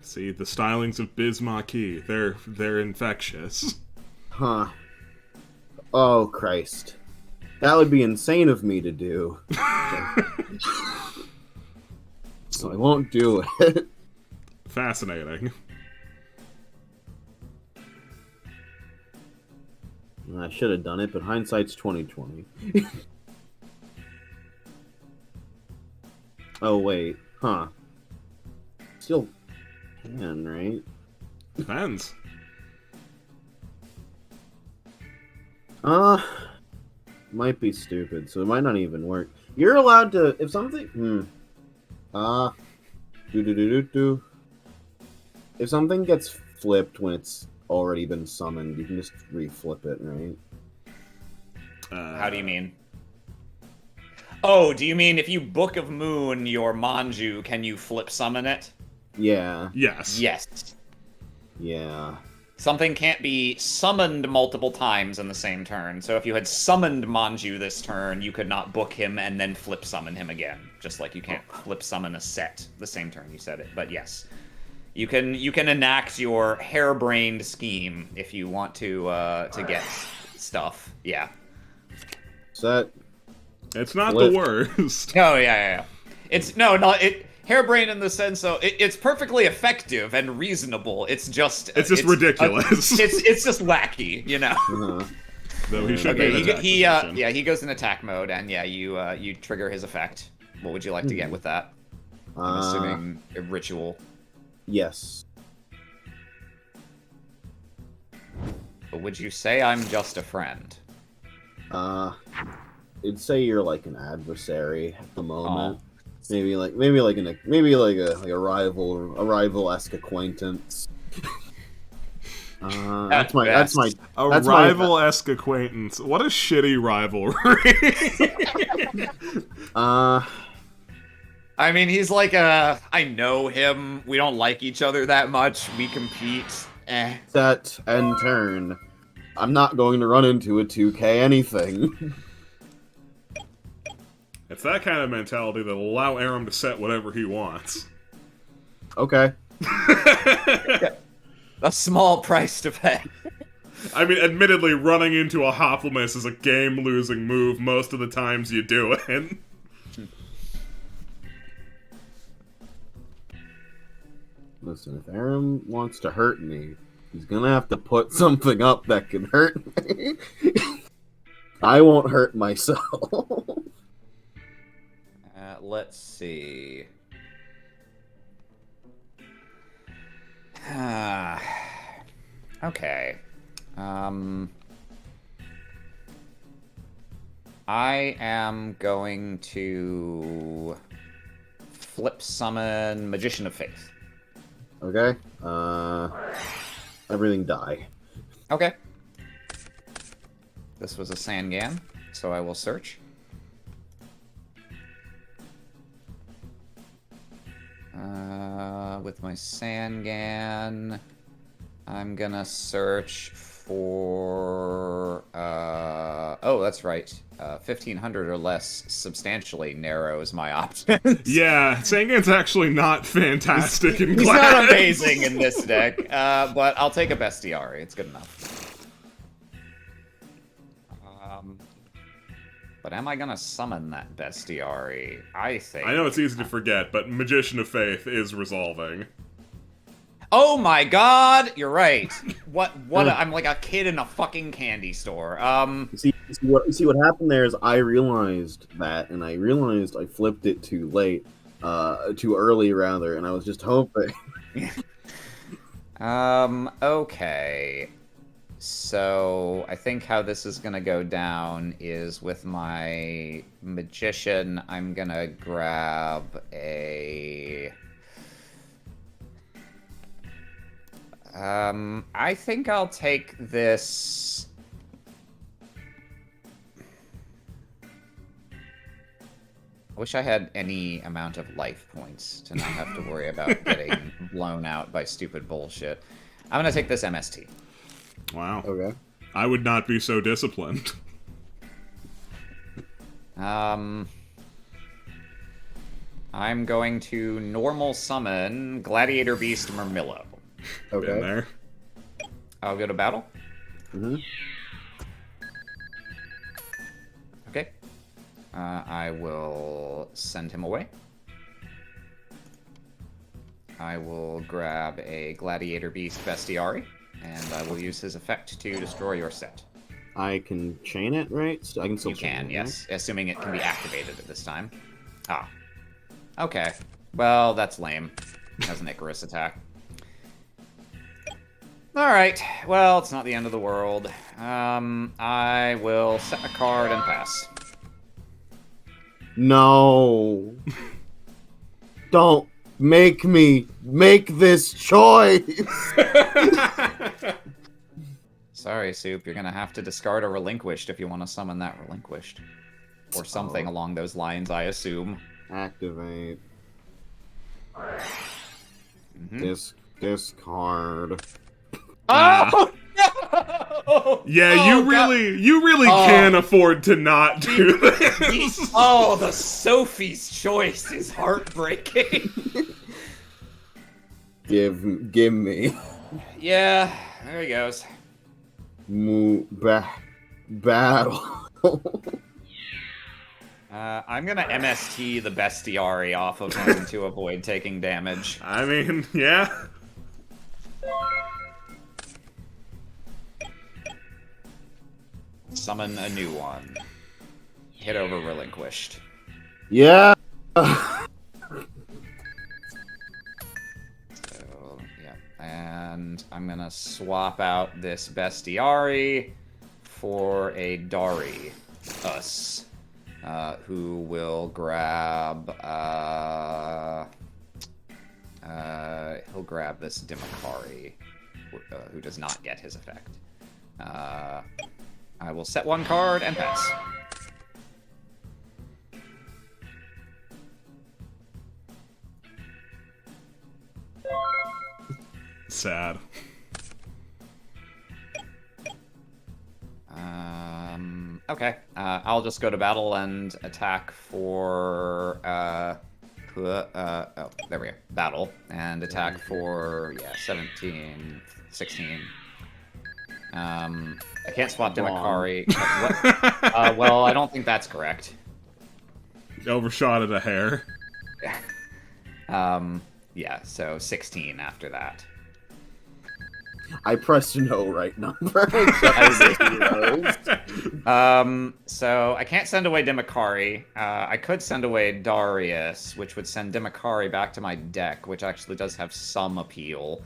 See, the stylings of Biz Marquis, they're infectious. Huh. Oh, Christ. That would be insane of me to do. So I won't do it. Fascinating. I should have done it, but hindsight's 20/20. Oh, wait. Huh. Still can, right? Depends. Might be stupid, so it might not even work. You're allowed to, if something, if something gets flipped when it's already been summoned, you can just reflip it, right? How do you mean? Oh, do you mean if you Book of Moon your Manju, can you flip summon it? Yeah. Yes. Yes. Yeah. Something can't be summoned multiple times in the same turn. So if you had summoned Manju this turn, you could not book him and then flip summon him again. Just like you can't flip summon a set the same turn you said it. But yes, you can enact your harebrained scheme if you want to get stuff. Yeah. Set. It's not Flip. the worst. Oh yeah. It's not it. Harebrained in the sense, so it's perfectly effective and reasonable. It's just ridiculous. It's just wacky, you know. Uh-huh. Though he should Okay, be in attack position. he goes in attack mode, and yeah, you trigger his effect. What would you like to get with that? I'm assuming a ritual. Yes. But would you say I'm just a friend? It'd say you're like an adversary at the moment. Maybe like a rival-esque acquaintance. That's my rival-esque acquaintance. What a shitty rivalry. I mean, he's like I know him. We don't like each other that much. We compete. Set and turn. I'm not going to run into a 2K anything. It's that kind of mentality that'll allow Aram to set whatever he wants. Okay. A small price to pay. I mean, admittedly, running into a Hoplomys is a game-losing move most of the times you do it. Listen, if Aram wants to hurt me, he's gonna have to put something up that can hurt me. I won't hurt myself. Let's see. Okay. I am going to flip summon Magician of Faith. Okay. Everything die. Okay. This was a Sangan, so I will search. With my Sangan, I'm gonna search for... oh, that's right. 1,500 or less substantially narrows my options. Yeah, Sangan's actually not fantastic in class. He's not amazing in this deck, but I'll take a Bestiari. It's good enough. But am I gonna summon that Bestiari? I think... I know it's easy to forget, but Magician of Faith is resolving. Oh my god! You're right. I'm like a kid in a fucking candy store. You see what happened there is I realized that, and I realized I flipped it too late. Too early, rather, and I was just hoping. Okay. So, I think how this is gonna go down is with my Magician, I'm gonna grab a... I think I'll take this... I wish I had any amount of life points to not have to worry about getting blown out by stupid bullshit. I'm gonna take this MST. Wow. Okay. I would not be so disciplined. I'm going to normal summon Gladiator Beast Murmillo. Okay. Been there. I'll go to battle. Mm-hmm. Okay. I will send him away. I will grab a Gladiator Beast Bestiari, and I will use his effect to destroy your set. I can chain it, right? I can still You chain can, it, yes. Assuming it can be activated at this time. Ah. Okay. Well, that's lame. As an Icarus attack. Alright. Well, it's not the end of the world. I will set a card and pass. No. Don't make me make this choice. Sorry, Soup. You're gonna have to discard a Relinquished if you want to summon that Relinquished. Or something along those lines, I assume. Activate. Mm-hmm. Discard. Oh! No! Yeah, Oh, you really can afford to not do this. The Sophie's choice is heartbreaking. Give me. Yeah, there he goes. Battle. I'm gonna MST the Bestiari off of him to avoid taking damage. I mean, yeah. Summon a new one. Hit over relinquished. Yeah. So, yeah. And I'm gonna swap out this Bestiari for a Dari. Us. Who will grab, he'll grab this Dimakari, who does not get his effect. I will set one card and pass. Sad. Okay. I'll just go to battle and attack for, oh, there we go. Battle. And attack for, 17, 16. I can't swap Dimakari. Well, I don't think that's correct. Overshot it a hair. Yeah, so 16 after that. I pressed no right number. So I can't send away Dimakari. I could send away Darius, which would send Dimakari back to my deck, which actually does have some appeal.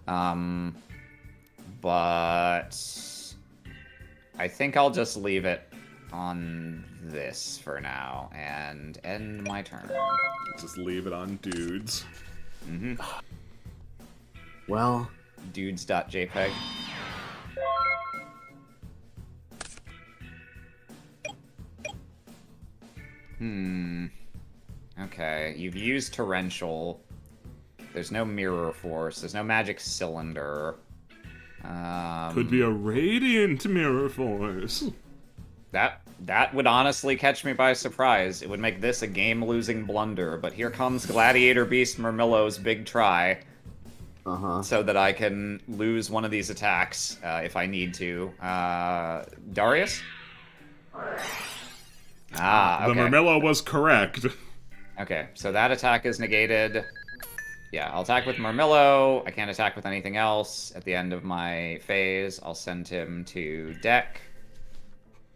But I think I'll just leave it on this for now and end my turn. Just leave it on dudes. Mm-hmm. Well, dudes.jpg. Okay, you've used Torrential. There's no Mirror Force. There's no Magic Cylinder. Could be a Radiant Mirror Force. That would honestly catch me by surprise. It would make this a game-losing blunder, but here comes Gladiator Beast Murmillo's big try. So that I can lose one of these attacks if I need to. Darius? Ah, okay. The Murmillo was correct. Okay, so that attack is negated. Yeah, I'll attack with Murmillo. I can't attack with anything else. At the end of my phase, I'll send him to deck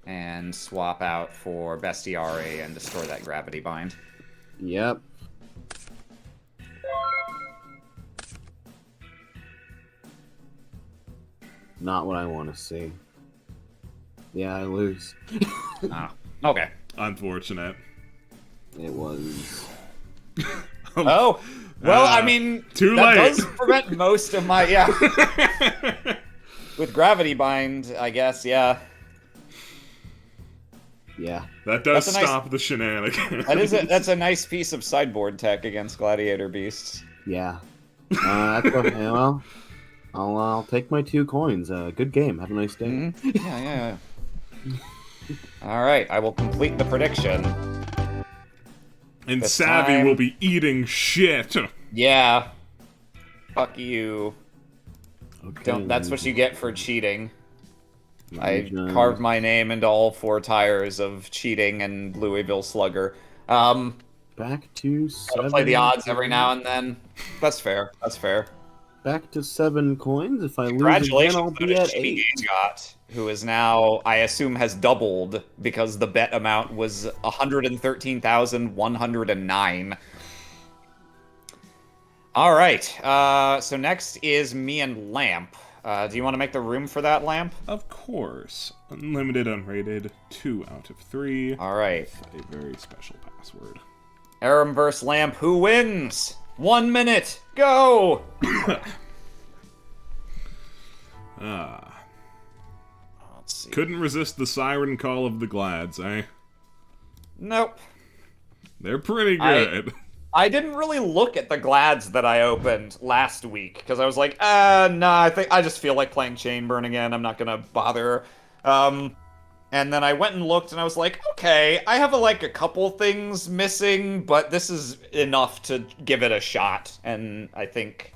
and swap out for Bestiari and destroy that Gravity Bind. Yep. Not what I want to see. Yeah, I lose. Okay. Unfortunate. It was... Oh! Well, I mean, too that late. does prevent most of my, With Gravity Bind, I guess, yeah. Yeah. That does stop the shenanigans. That's a nice piece of sideboard tech against Gladiator Beasts. Yeah. That's okay. Well, I'll take my 2 coins. Good game. Have a nice day. Mm-hmm. Yeah. All right, I will complete the prediction. And This Savvy time- will be eating shit. Yeah. Fuck you. Okay, That's what you get for cheating. I Legion. carved my name into all 4 tires of cheating and Louisville Slugger. Back to 7. Gotta play the odds every now and then. That's fair. That's fair. Back to 7 coins. If I lose again, Congratulations I'll to be at Shitty 8. Gage got, who is now, I assume, has doubled because the bet amount was 113,109. All right. So next is me and Lamp. Do you want to make the room for that, Lamp? Of course. Unlimited, unrated, 2 out of 3. All right. A very special password. Aram vs. Lamp, who wins? 1 minute, go! Ah. Let's see. Couldn't resist the siren call of the Glads, eh? Nope. They're pretty good. I didn't really look at the Glads that I opened last week because I was like, nah, I think I just feel like playing Chainburn again. I'm not gonna bother. And then I went and looked and I was like, okay, I have like a couple things missing, but this is enough to give it a shot. And I think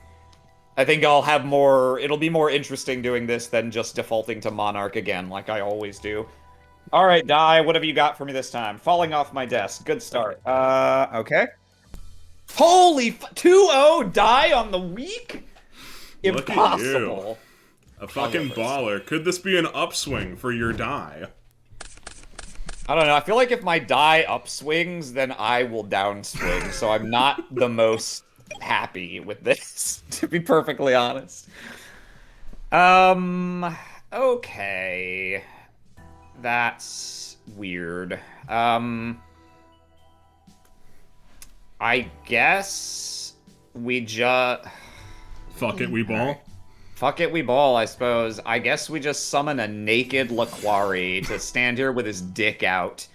I'll have more, it'll be more interesting doing this than just defaulting to Monarch again, like I always do. All right, Die, what have you got for me this time? Falling off my desk. Good start. Okay. Holy 2-0 Die on the week? Look at Impossible. you. A fucking baller. Could this be an upswing for your Die? I don't know. I feel like if my Die upswings, then I will downswing. So I'm not the most happy with this, to be perfectly honest. Okay. That's weird. I guess we just... Fuck it, we ball? Fuck it, we ball, I suppose. I guess we just summon a naked Laquari to stand here with his dick out.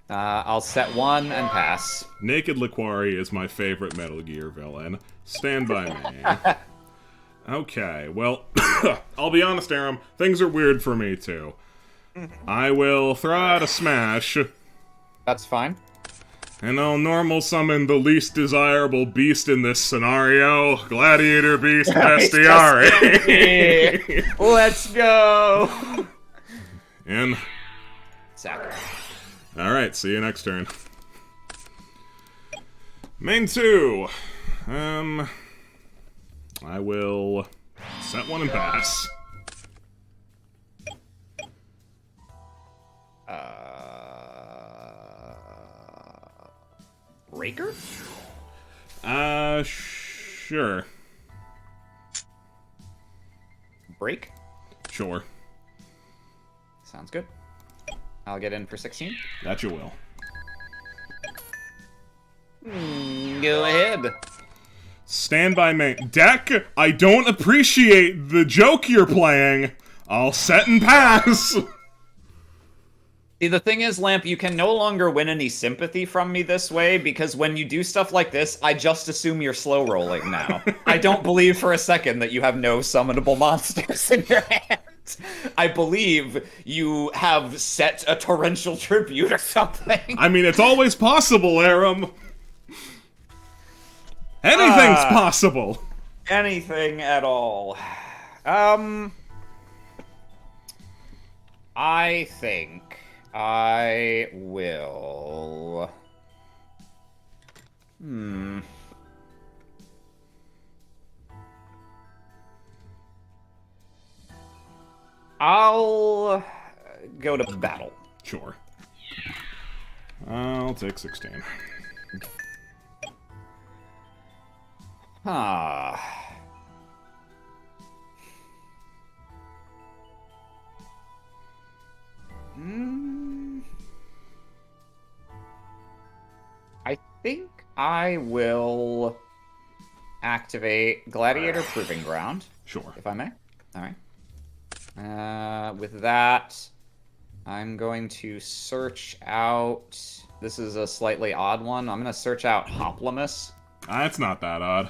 I'll set one and pass. Naked Laquari is my favorite Metal Gear villain. Stand by me. Okay, well, I'll be honest, Aram, things are weird for me, too. I will throw out a smash. That's fine. And I'll normal summon the least desirable beast in this scenario, Gladiator Beast S3R. Let's go! In. Sacker. Alright, see you next turn. Main 2. I will set one and pass. Raker? Sure. Break? Sure. Sounds good. I'll get in for 16. That you will. Go ahead. Stand by main. Deck, I don't appreciate the joke you're playing. I'll set and pass. See, the thing is, Lamp, you can no longer win any sympathy from me this way, because when you do stuff like this, I just assume you're slow rolling now. I don't believe for a second that you have no summonable monsters in your hand. I believe you have set a torrential tribute or something. I mean, it's always possible, Aram. Anything's possible. Anything at all. I think I will... I'll go to battle. Sure. I'll take 16. I think I will activate Gladiator Proving Ground. Sure. If I may. Alright. With that, I'm going to search out... This is a slightly odd one. I'm going to search out Hoplimus. It's not that odd.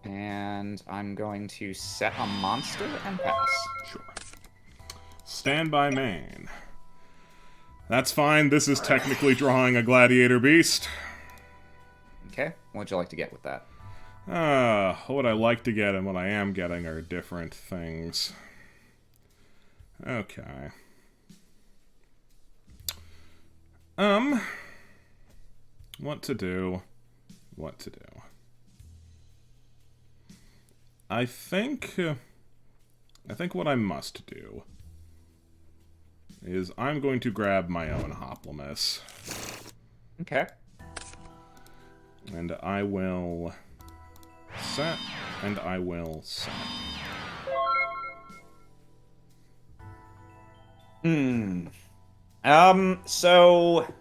And I'm going to set a monster and pass. Sure. Stand by main. That's fine. This is technically drawing a Gladiator Beast. Okay. What would you like to get with that? What I like to get and what I am getting are different things. Okay. What to do? What to do? I think what I must do is I'm going to grab my own Hoplimus. Okay. And I will set, and I will set. So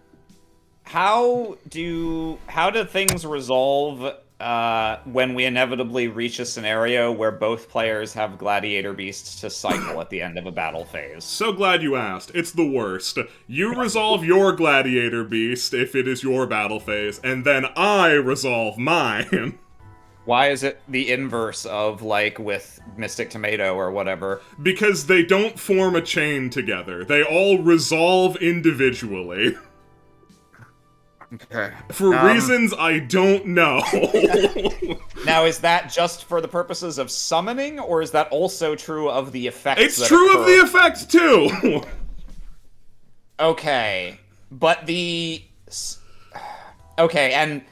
how do things resolve when we inevitably reach a scenario where both players have gladiator beasts to cycle at the end of a battle phase. So glad you asked. It's the worst. You resolve your gladiator beast if it is your battle phase, and then I resolve mine. Why is it the inverse of, like, with Mystic Tomato or whatever? Because they don't form a chain together. They all resolve individually. Okay. For reasons I don't know. Now, is that just for the purposes of summoning, or is that also true of the effects? It's true of the effect, too! Okay. But okay, and...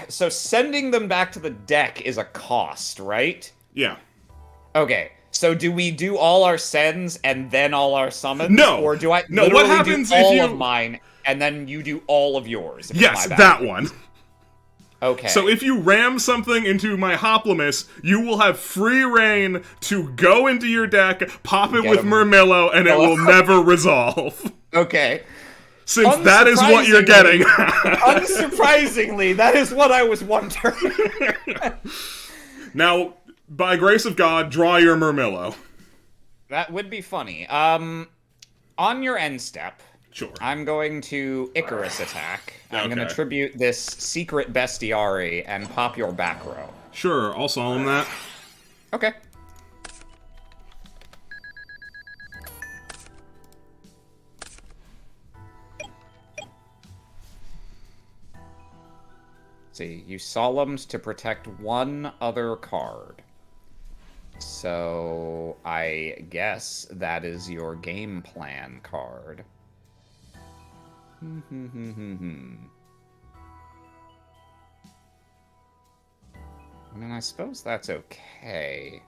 So sending them back to the deck is a cost, right? Yeah. Okay. So do we do all our sends and then all our summons? No! Or do I No, literally what happens do if all you... of mine and then you do all of yours? Yes, that one. Okay. So if you ram something into my Hoplimus, you will have free reign to go into your deck, pop it with Murmillo, and it will never resolve. Okay. Since that is what you're getting. Unsurprisingly, that is what I was wondering. Now, by grace of God, draw your Murmillo. That would be funny. On your end step, sure. I'm going to Icarus attack. I'm going to tribute this secret bestiary and pop your back row. Sure, I'll solemn that. Okay. See, you solemned to protect one other card. So, I guess that is your game plan card. I mean, I suppose that's okay.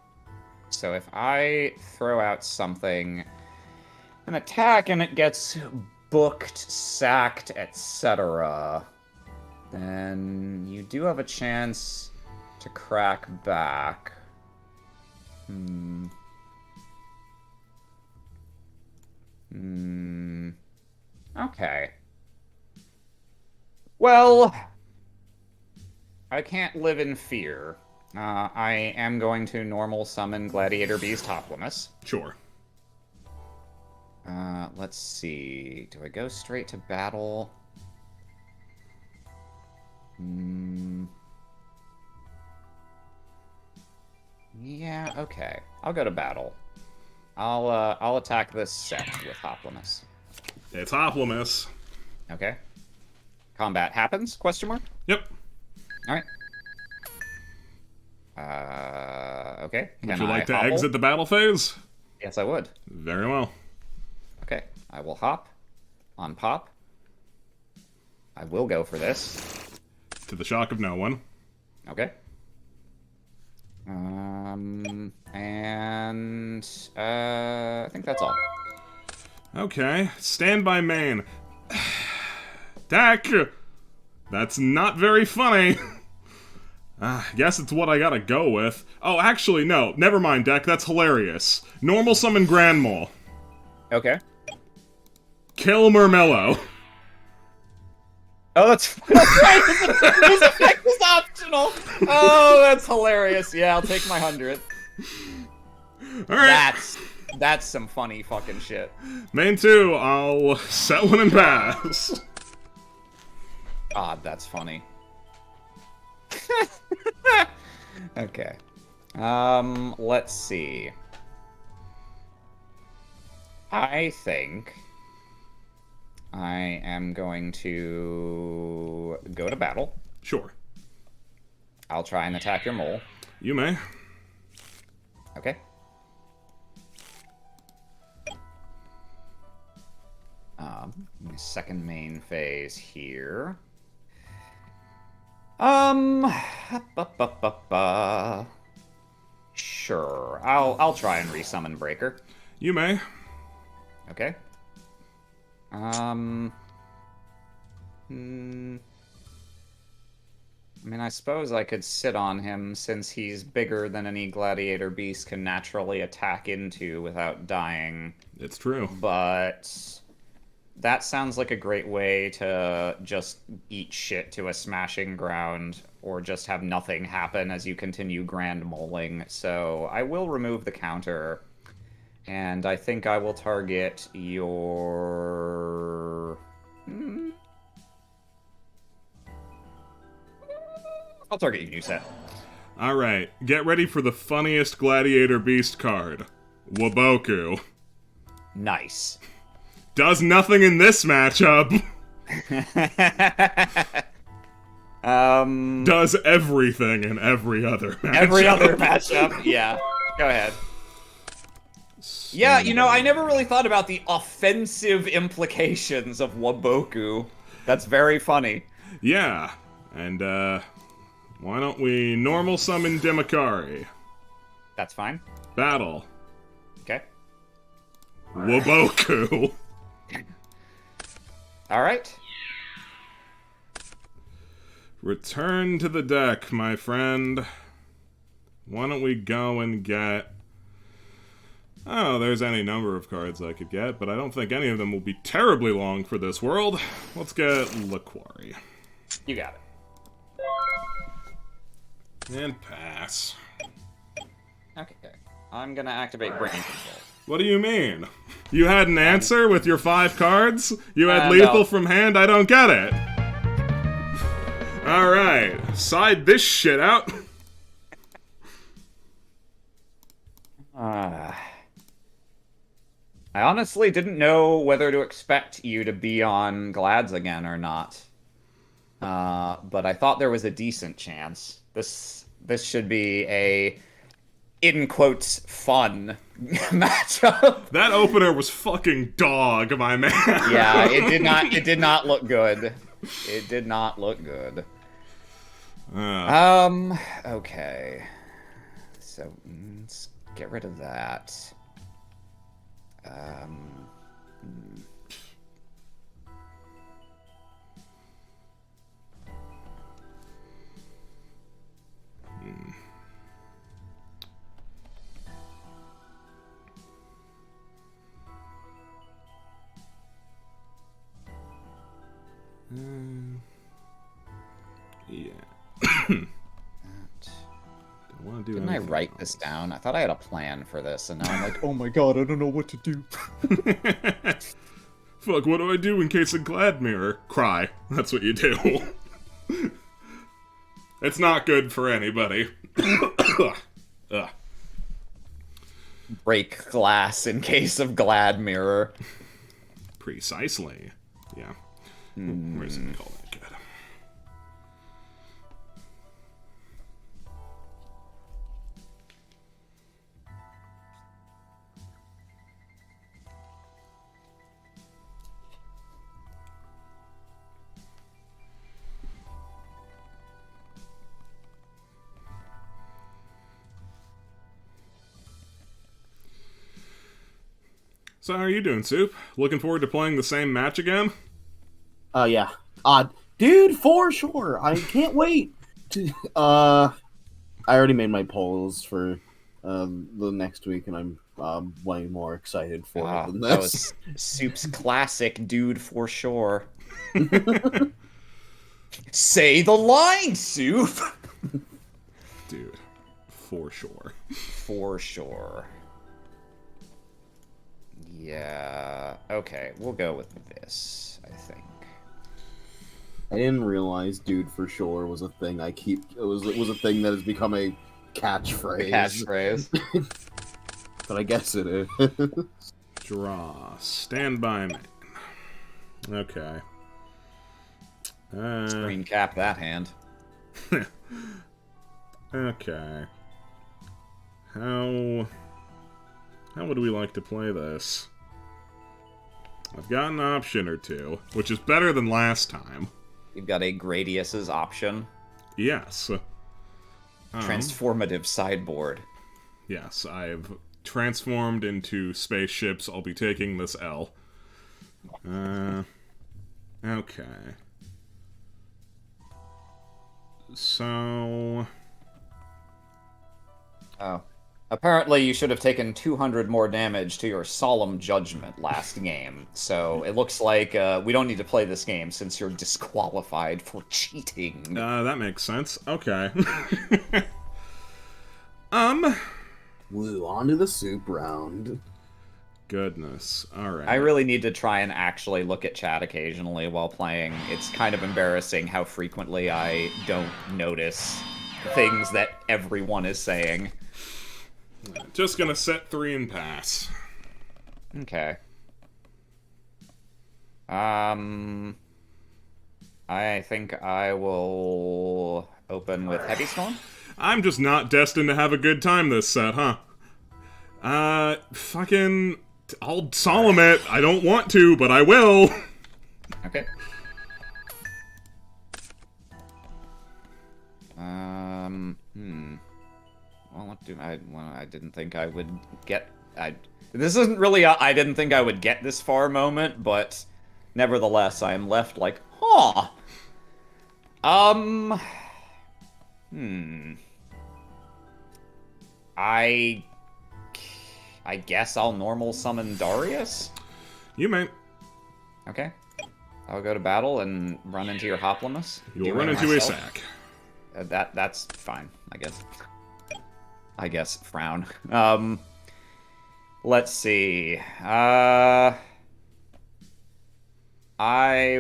So if I throw out something, an attack, and it gets booked, sacked, etc., then you do have a chance to crack back. Okay. Well, I can't live in fear. I am going to normal summon Gladiator Beast Hoplimus. Sure. Let's see. Do I go straight to battle? Yeah, okay. I'll go to battle. I'll attack this set with Hoplimus. It's Hoplimus. Okay. Combat happens? Question mark? Yep. Alright. Okay. Would you like to exit the battle phase? Yes, I would. Very well. Okay. I will hop. On pop. I will go for this. To the shock of no one. Okay. I think that's all. Okay. Standby main. Deck! That's not very funny. Guess it's what I gotta go with. Oh, actually, no. Never mind, deck. That's hilarious. Normal summon Grand Mole. Okay. Kill Murmillo. Oh, that's right. His effect is optional. Oh, that's hilarious. Yeah, I'll take my 100. All right. That's some funny fucking shit. Main 2, I'll set one and pass. God, that's funny. Okay. Let's see. I think I am going to go to battle. Sure. I'll try and attack your mole. You may. Okay. My second main phase here. Sure. I'll try and resummon Breaker. You may. Okay. I mean, I suppose I could sit on him since he's bigger than any gladiator beast can naturally attack into without dying. It's true. But That sounds like a great way to just eat shit to a smashing ground, or just have nothing happen as you continue grand moling. So I will remove the counter, and I think I will target your... I'll target you, new set. Alright, get ready for the funniest Gladiator Beast card. Waboku. Nice. Does nothing in this matchup. Does everything in every other matchup. Every other matchup, yeah. Go ahead. Yeah, you know, I never really thought about the offensive implications of Waboku. That's very funny. Yeah, and why don't we normal summon Demakari? That's fine. Battle. Okay. Waboku. Alright. Return to the deck, my friend. Why don't we go and get... Oh, there's any number of cards I could get, but I don't think any of them will be terribly long for this world. Let's get Laquari. You got it. And pass. Okay. I'm gonna activate Brain Control. What do you mean? You had an answer with your 5 cards? You had lethal no. from hand? I don't get it. Alright, side this shit out. I honestly didn't know whether to expect you to be on Glads again or not. But I thought there was a decent chance. This should be a, in quotes, fun matchup. That opener was fucking dog, my man. Yeah, it did not look good. It did not look good. Okay. So, let's get rid of that. Yeah. Didn't I write this down? I thought I had a plan for this, and now I'm like, oh my god, I don't know what to do. Fuck, what do I do in case of Glad Mirror? Cry. That's what you do. It's not good for anybody. Ugh. Break glass in case of Glad Mirror. Precisely. Yeah. Where's it called that good? So how are you doing, Soup? Looking forward to playing the same match again? Yeah. Dude, for sure. I can't wait. I already made my polls for the next week, and I'm way more excited for it than this. That was Soup's classic, dude, for sure. Say the line, Soup! Dude, for sure. For sure. Yeah. Okay, we'll go with this, I think. I didn't realize "dude for sure" was a thing. It was a thing that has become a catchphrase. Catchphrase. But I guess it is. Draw. Stand by man. Okay. Screen cap that hand. Okay. How would we like to play this? I've got an option or two, which is better than last time. You've got a Gradius's option. Yes. Transformative sideboard. Yes, I've transformed into spaceships. I'll be taking this L. Okay. So... Apparently, you should have taken 200 more damage to your solemn judgment last game. So it looks like we don't need to play this game since you're disqualified for cheating. That makes sense. Okay. Woo, on to the soup round. Goodness. Alright. I really need to try and actually look at chat occasionally while playing. It's kind of embarrassing how frequently I don't notice things that everyone is saying. Just gonna set 3 and pass. Okay. I think I will open with Heavy Storm. I'm just not destined to have a good time this set, huh? Fucking... I'll solemn it. I don't want to, but I will. Okay. Well, what do I... Well, I didn't think I would get... This isn't really a I didn't think I would get this far moment, but nevertheless, I am left like, huh. I guess I'll normal summon Darius? You may. Okay. I'll go to battle and run into your Hoplimus. You'll run into a sack. That's fine, I guess. I guess. Frown. Let's see. I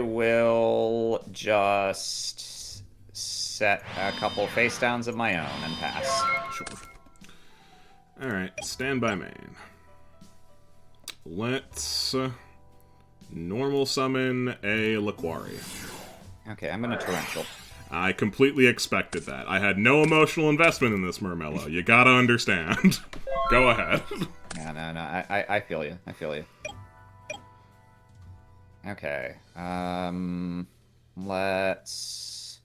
will just set a couple face downs of my own and pass. Sure. Alright, stand by main. Let's normal summon a Laquari. Okay, I'm gonna Torrential. I completely expected that. I had no emotional investment in this Murmello. You gotta understand. Go ahead. No, I feel you. I feel you. Okay, let's...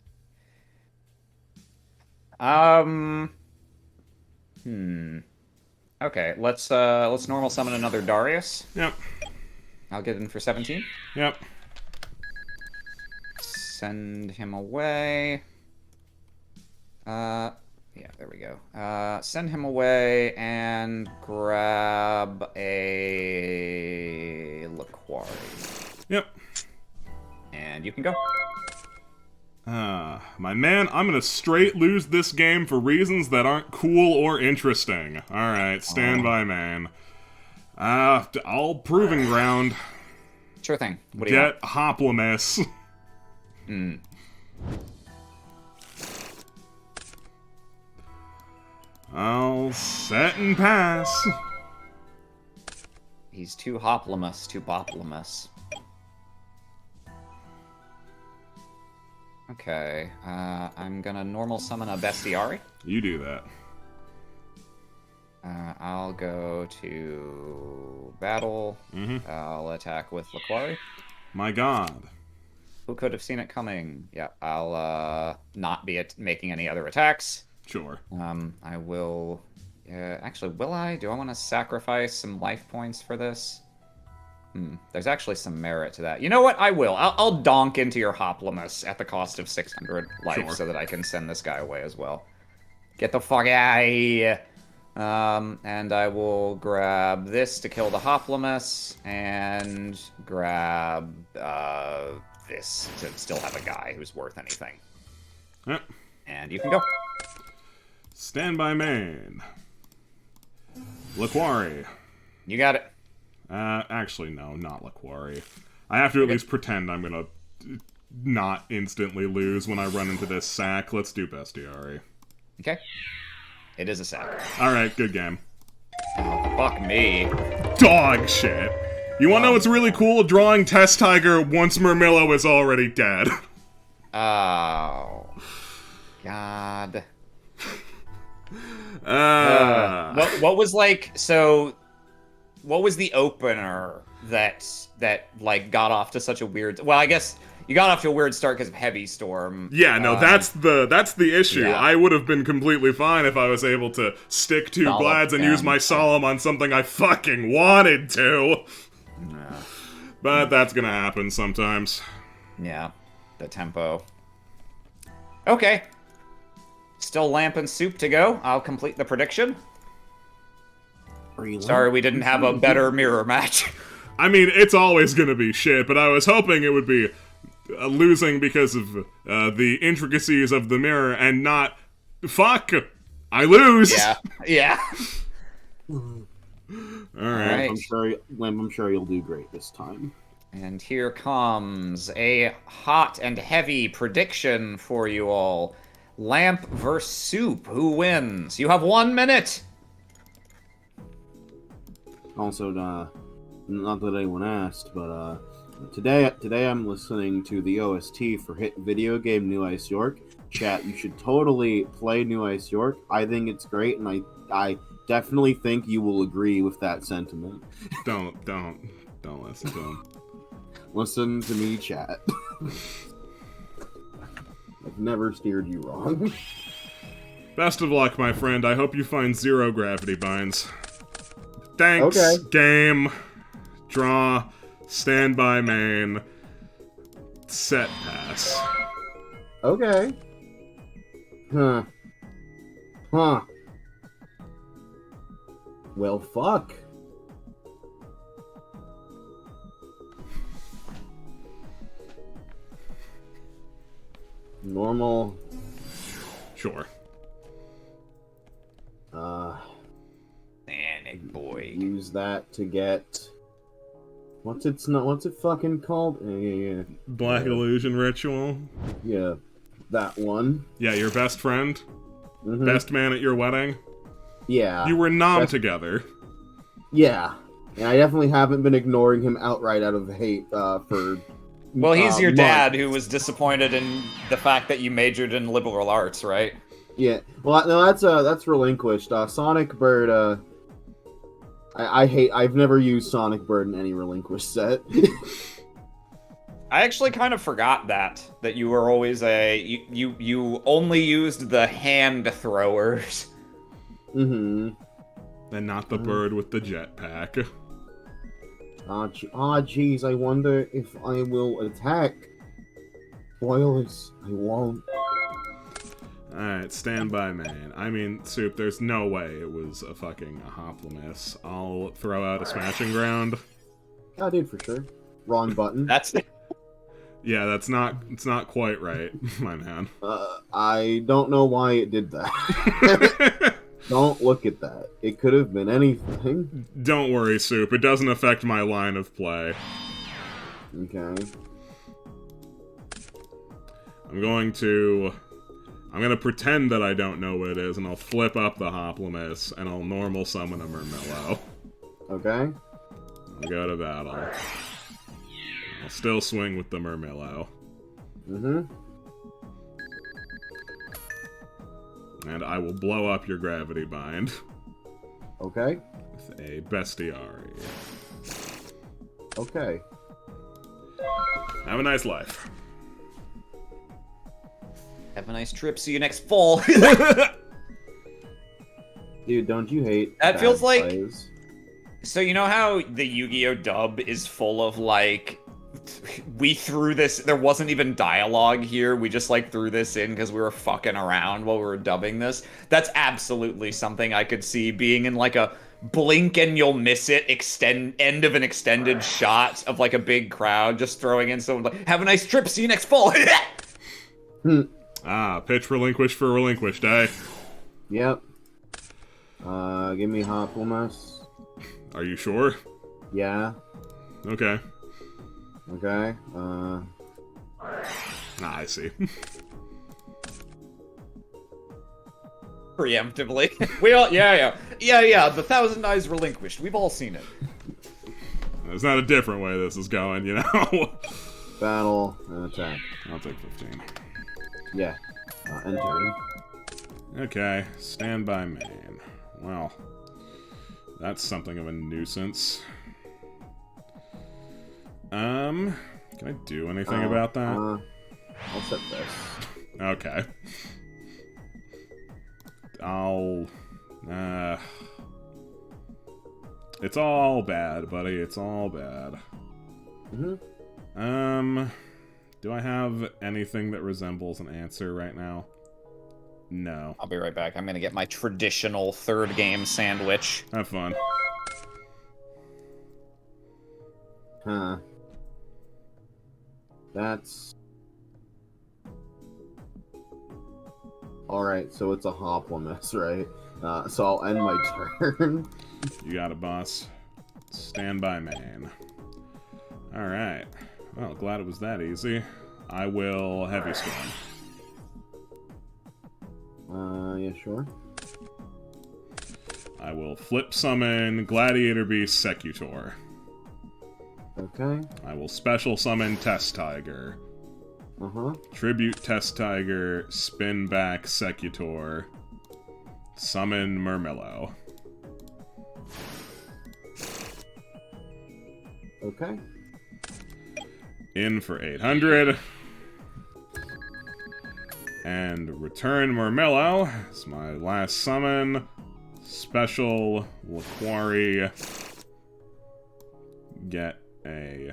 Okay, let's normal summon another Darius. Yep. I'll get in for 17. Yep. Send him away. Yeah, there we go. Send him away and grab a Laquari. Yep. And you can go. My man, I'm gonna straight lose this game for reasons that aren't cool or interesting. Alright, stand by, man. I'll proving ground. Sure thing. What do you want? Get Hoplimus. I'll set and pass. He's too Hoplimus, too Boplimus. Okay, I'm gonna normal summon a Bestiari. You do that. I'll go to battle. I'll attack with Laquari. My god. Who could have seen it coming? Yeah, I'll not be making any other attacks. Sure. I will... actually, will I? Do I want to sacrifice some life points for this? There's actually some merit to that. You know what? I will. I'll donk into your Hoplimus at the cost of 600 life so that I can send this guy away as well. Get the fuck out of here! And I will grab this to kill the Hoplimus, and grab this to still have a guy who's worth anything. Yep. And you can go. Stand by main. Laquari. You got it. Actually, no, not Laquari. I have to at least pretend I'm gonna not instantly lose when I run into this sack. Let's do Bestiari. Okay. It is a sack. Alright, good game. Oh, fuck me. Dog shit. You wanna know what's really cool? Drawing Test Tiger once Murmillo is already dead. Oh. God. What was like, so... What was the opener that like got off to such a weird... Well, I guess you got off to a weird start because of Heavy Storm. Yeah, no, that's the issue. Yeah. I would have been completely fine if I was able to stick two Solemn, Glads and use my Solemn on something I fucking wanted to. Yeah. But that's gonna happen sometimes. Yeah, the tempo. Okay. Still lamp and soup to go. I'll complete the prediction. Sorry we didn't have a better mirror match. I mean, it's always gonna be shit, but I was hoping it would be losing because of the intricacies of the mirror and not, fuck, I lose! Yeah. Alright. I'm sure you'll do great this time. And here comes a hot and heavy prediction for you all. Lamp versus Soup. Who wins? You have 1 minute! Also, not that anyone asked, but today I'm listening to the OST for hit video game New Ice York. Chat, you should totally play New Ice York. I think it's great, and I definitely think you will agree with that sentiment. Don't listen to him. Listen to me, chat. I've never steered you wrong. Best of luck, my friend. I hope you find 0 gravity binds. Thanks, okay. Game. Draw. Standby main. Set pass. Okay. Huh. Well, fuck. Normal. Sure. Manic boy. Use that to get. What's it fucking called? Yeah. Black Illusion Ritual. Yeah, that one. Yeah, your best friend. Mm-hmm. Best man at your wedding. Yeah. You were together. Yeah. And I definitely haven't been ignoring him outright out of hate for. Well, he's your months. dad who was disappointed in the fact that you majored in liberal arts, right? Yeah. Well, no, that's relinquished. Sonic Bird. I've never used Sonic Bird in any relinquished set. I actually kind of forgot that you were always you only used the hand throwers. Mm-hmm. And not the bird with the jetpack. Jeez, I wonder if I will attack. Spoilers, I won't. Alright, stand by, man. I mean, Soup, there's no way it was a fucking Hoplomys. I'll throw out a Smashing Ground. I did for sure. Wrong button. That's Yeah, it's not quite right, my man. I don't know why it did that. Don't look at that. It could have been anything. Don't worry, Soup. It doesn't affect my line of play. Okay. I'm gonna pretend that I don't know what it is, and I'll flip up the Hoplomys, and I'll normal summon a Murmillo. Okay. I'll go to battle. I'll still swing with the Murmillo. Mm-hmm. And I will blow up your Gravity Bind. Okay. With a Bestiary. Okay. Have a nice life. Have a nice trip. See you next fall. Dude, don't you hate That bad feels like- plays? So you know how the Yu-Gi-Oh dub is full of like, we threw this, there wasn't even dialogue here, we just like threw this in because we were fucking around while we were dubbing this? That's absolutely something I could see being in like a blink and you'll miss it end of an extended shot of like a big crowd just throwing in someone like, have a nice trip, see you next fall. Pitch relinquished for relinquished, eh? Yep. Give me Hoplomys. Are you sure? Yeah. Okay. Okay. I see. Preemptively. We all, yeah, the 1,000 Eyes relinquished. We've all seen it. There's not a different way this is going, you know? Battle and attack. I'll take 15. Yeah. End turn. Okay, stand by main. Well, that's something of a nuisance. Can I do anything about that? I'll set this. Okay. It's all bad, buddy. It's all bad. Mm-hmm. Do I have anything that resembles an answer right now? No. I'll be right back. I'm gonna get my traditional third game sandwich. Have fun. Huh. That's... Alright, so it's a Hoplimus, right? So I'll end my turn. You got it, boss. Stand by main. Alright. Well, glad it was that easy. I will Heavy Storm. Yeah, sure. I will Flip Summon Gladiator Beast Secutor. Okay. I will Special Summon Test Tiger. Uh-huh. Tribute Test Tiger, Spin Back Secutor, Summon Murmillo. Okay. In for 800. And return Murmillo. It's my last summon. Special Laquari. Get a...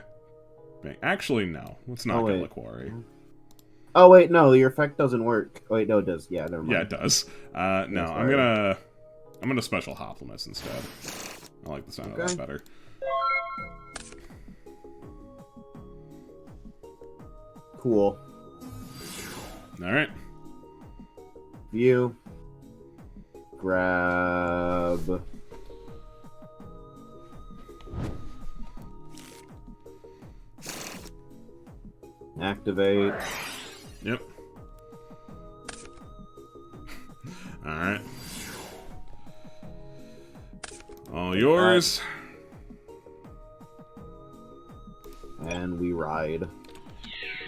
Actually, no. Let's not get Laquari. Oh, wait, no. Your effect doesn't work. Oh, wait, no, it does. Yeah, never mind. Yeah, it does. No, Yeah, I'm gonna Special Hoplimus instead. I like the sound of that better. Cool. Alright. View. Grab. Activate. Yep. Alright. All yours. And we ride.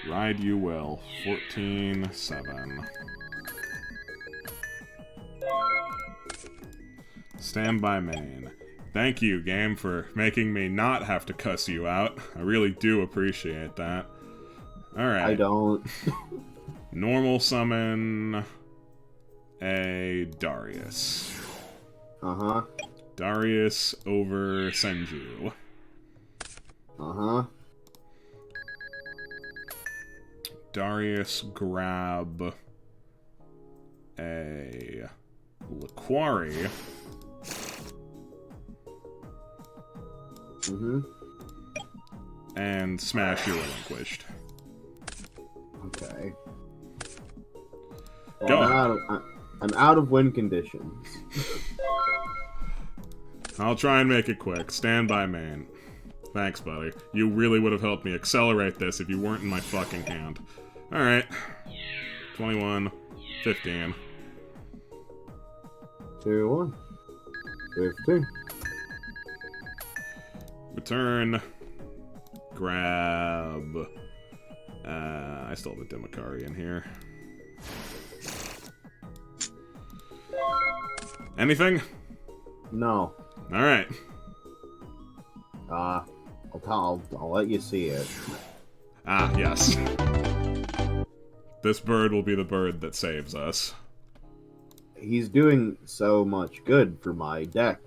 Ride you will. 14-7. Stand by main. Thank you, game, for making me not have to cuss you out. I really do appreciate that. Alright. I don't. Normal summon a Darius. Uh-huh. Darius over Senju. Uh-huh. Darius grab a Laquari. Mm-hmm. And smash your relinquished. Okay. Go. I'm out of win conditions. I'll try and make it quick. Stand by main. Thanks, buddy. You really would have helped me accelerate this if you weren't in my fucking hand. Alright. 21. 15. 2, 1. 15. Return. Grab. I still have a Demakari in here. Anything? No. Alright. I'll let you see it. Ah, yes. This bird will be the bird that saves us. He's doing so much good for my deck.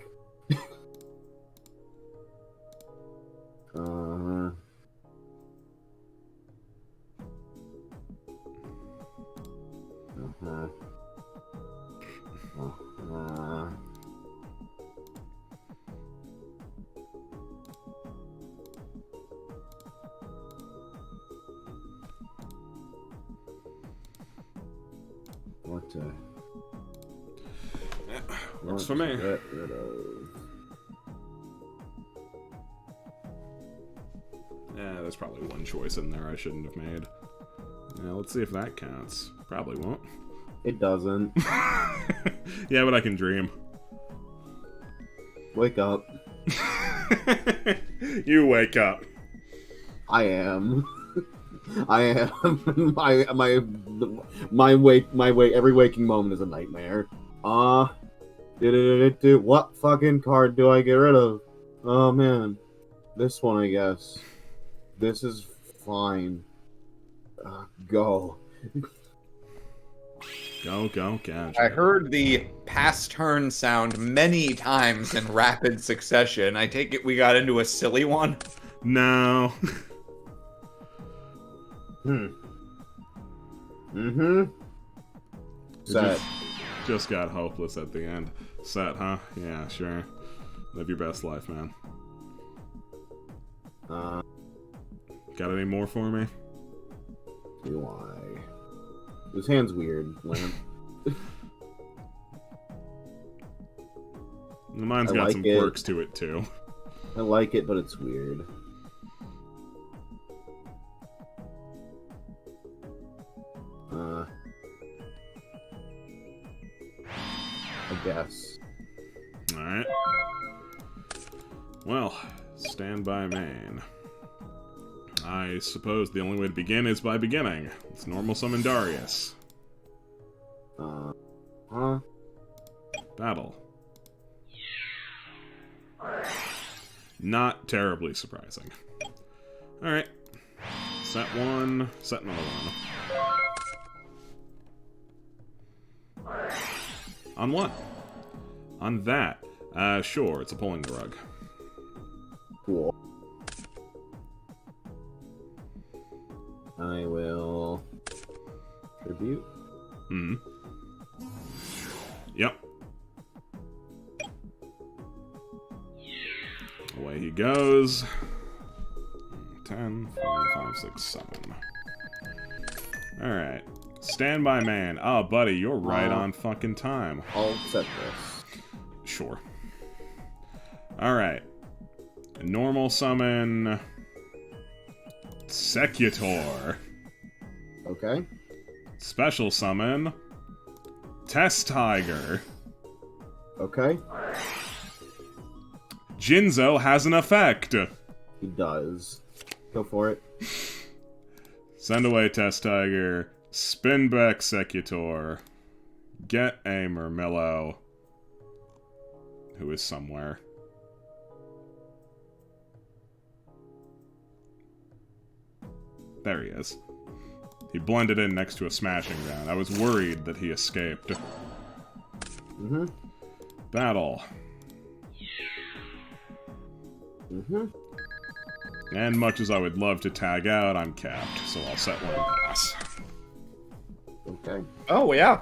Works for me. Get rid of. Yeah, there's probably one choice in there I shouldn't have made. Yeah, let's see if that counts. Probably won't. It doesn't. Yeah, but I can dream. Wake up. You wake up. I am. I am. My wake. Every waking moment is a nightmare. What fucking card do I get rid of? Oh man, this one I guess. This is fine. Go. Go, catch. I heard the pass turn sound many times in rapid succession. I take it we got into a silly one? No. Set. Just got hopeless at the end. Set, huh? Yeah, sure. Live your best life, man. Uh, Got any more for me? do I? This hand's weird, Lamp. Mine's I got like some it. quirks to it, too. I like it, but it's weird. I guess. Alright. Well, stand by main. I suppose the only way to begin is by beginning. It's normal summon Darius. Huh? Battle. Not terribly surprising. Alright. Set one, set another one. On what? On that. Sure, it's a pulling rug. Cool. I will tribute. Hmm. Yep. Away he goes. 10, 4, 5, 6, 7. Alright. Stand by man. Oh, buddy, you're right on fucking time. I'll set this. Sure. Alright. Normal summon... Secutor. Okay. Special summon... Test Tiger. Okay. Jinzo has an effect. He does. Go for it. Send away Test Tiger. Spin back Secutor. Get a Murmillo. Who is somewhere. There he is. He blended in next to a smashing ground. I was worried that he escaped. Mm-hmm. Battle. Mm-hmm. And much as I would love to tag out, I'm capped, so I'll set one and pass. Okay. Oh, yeah.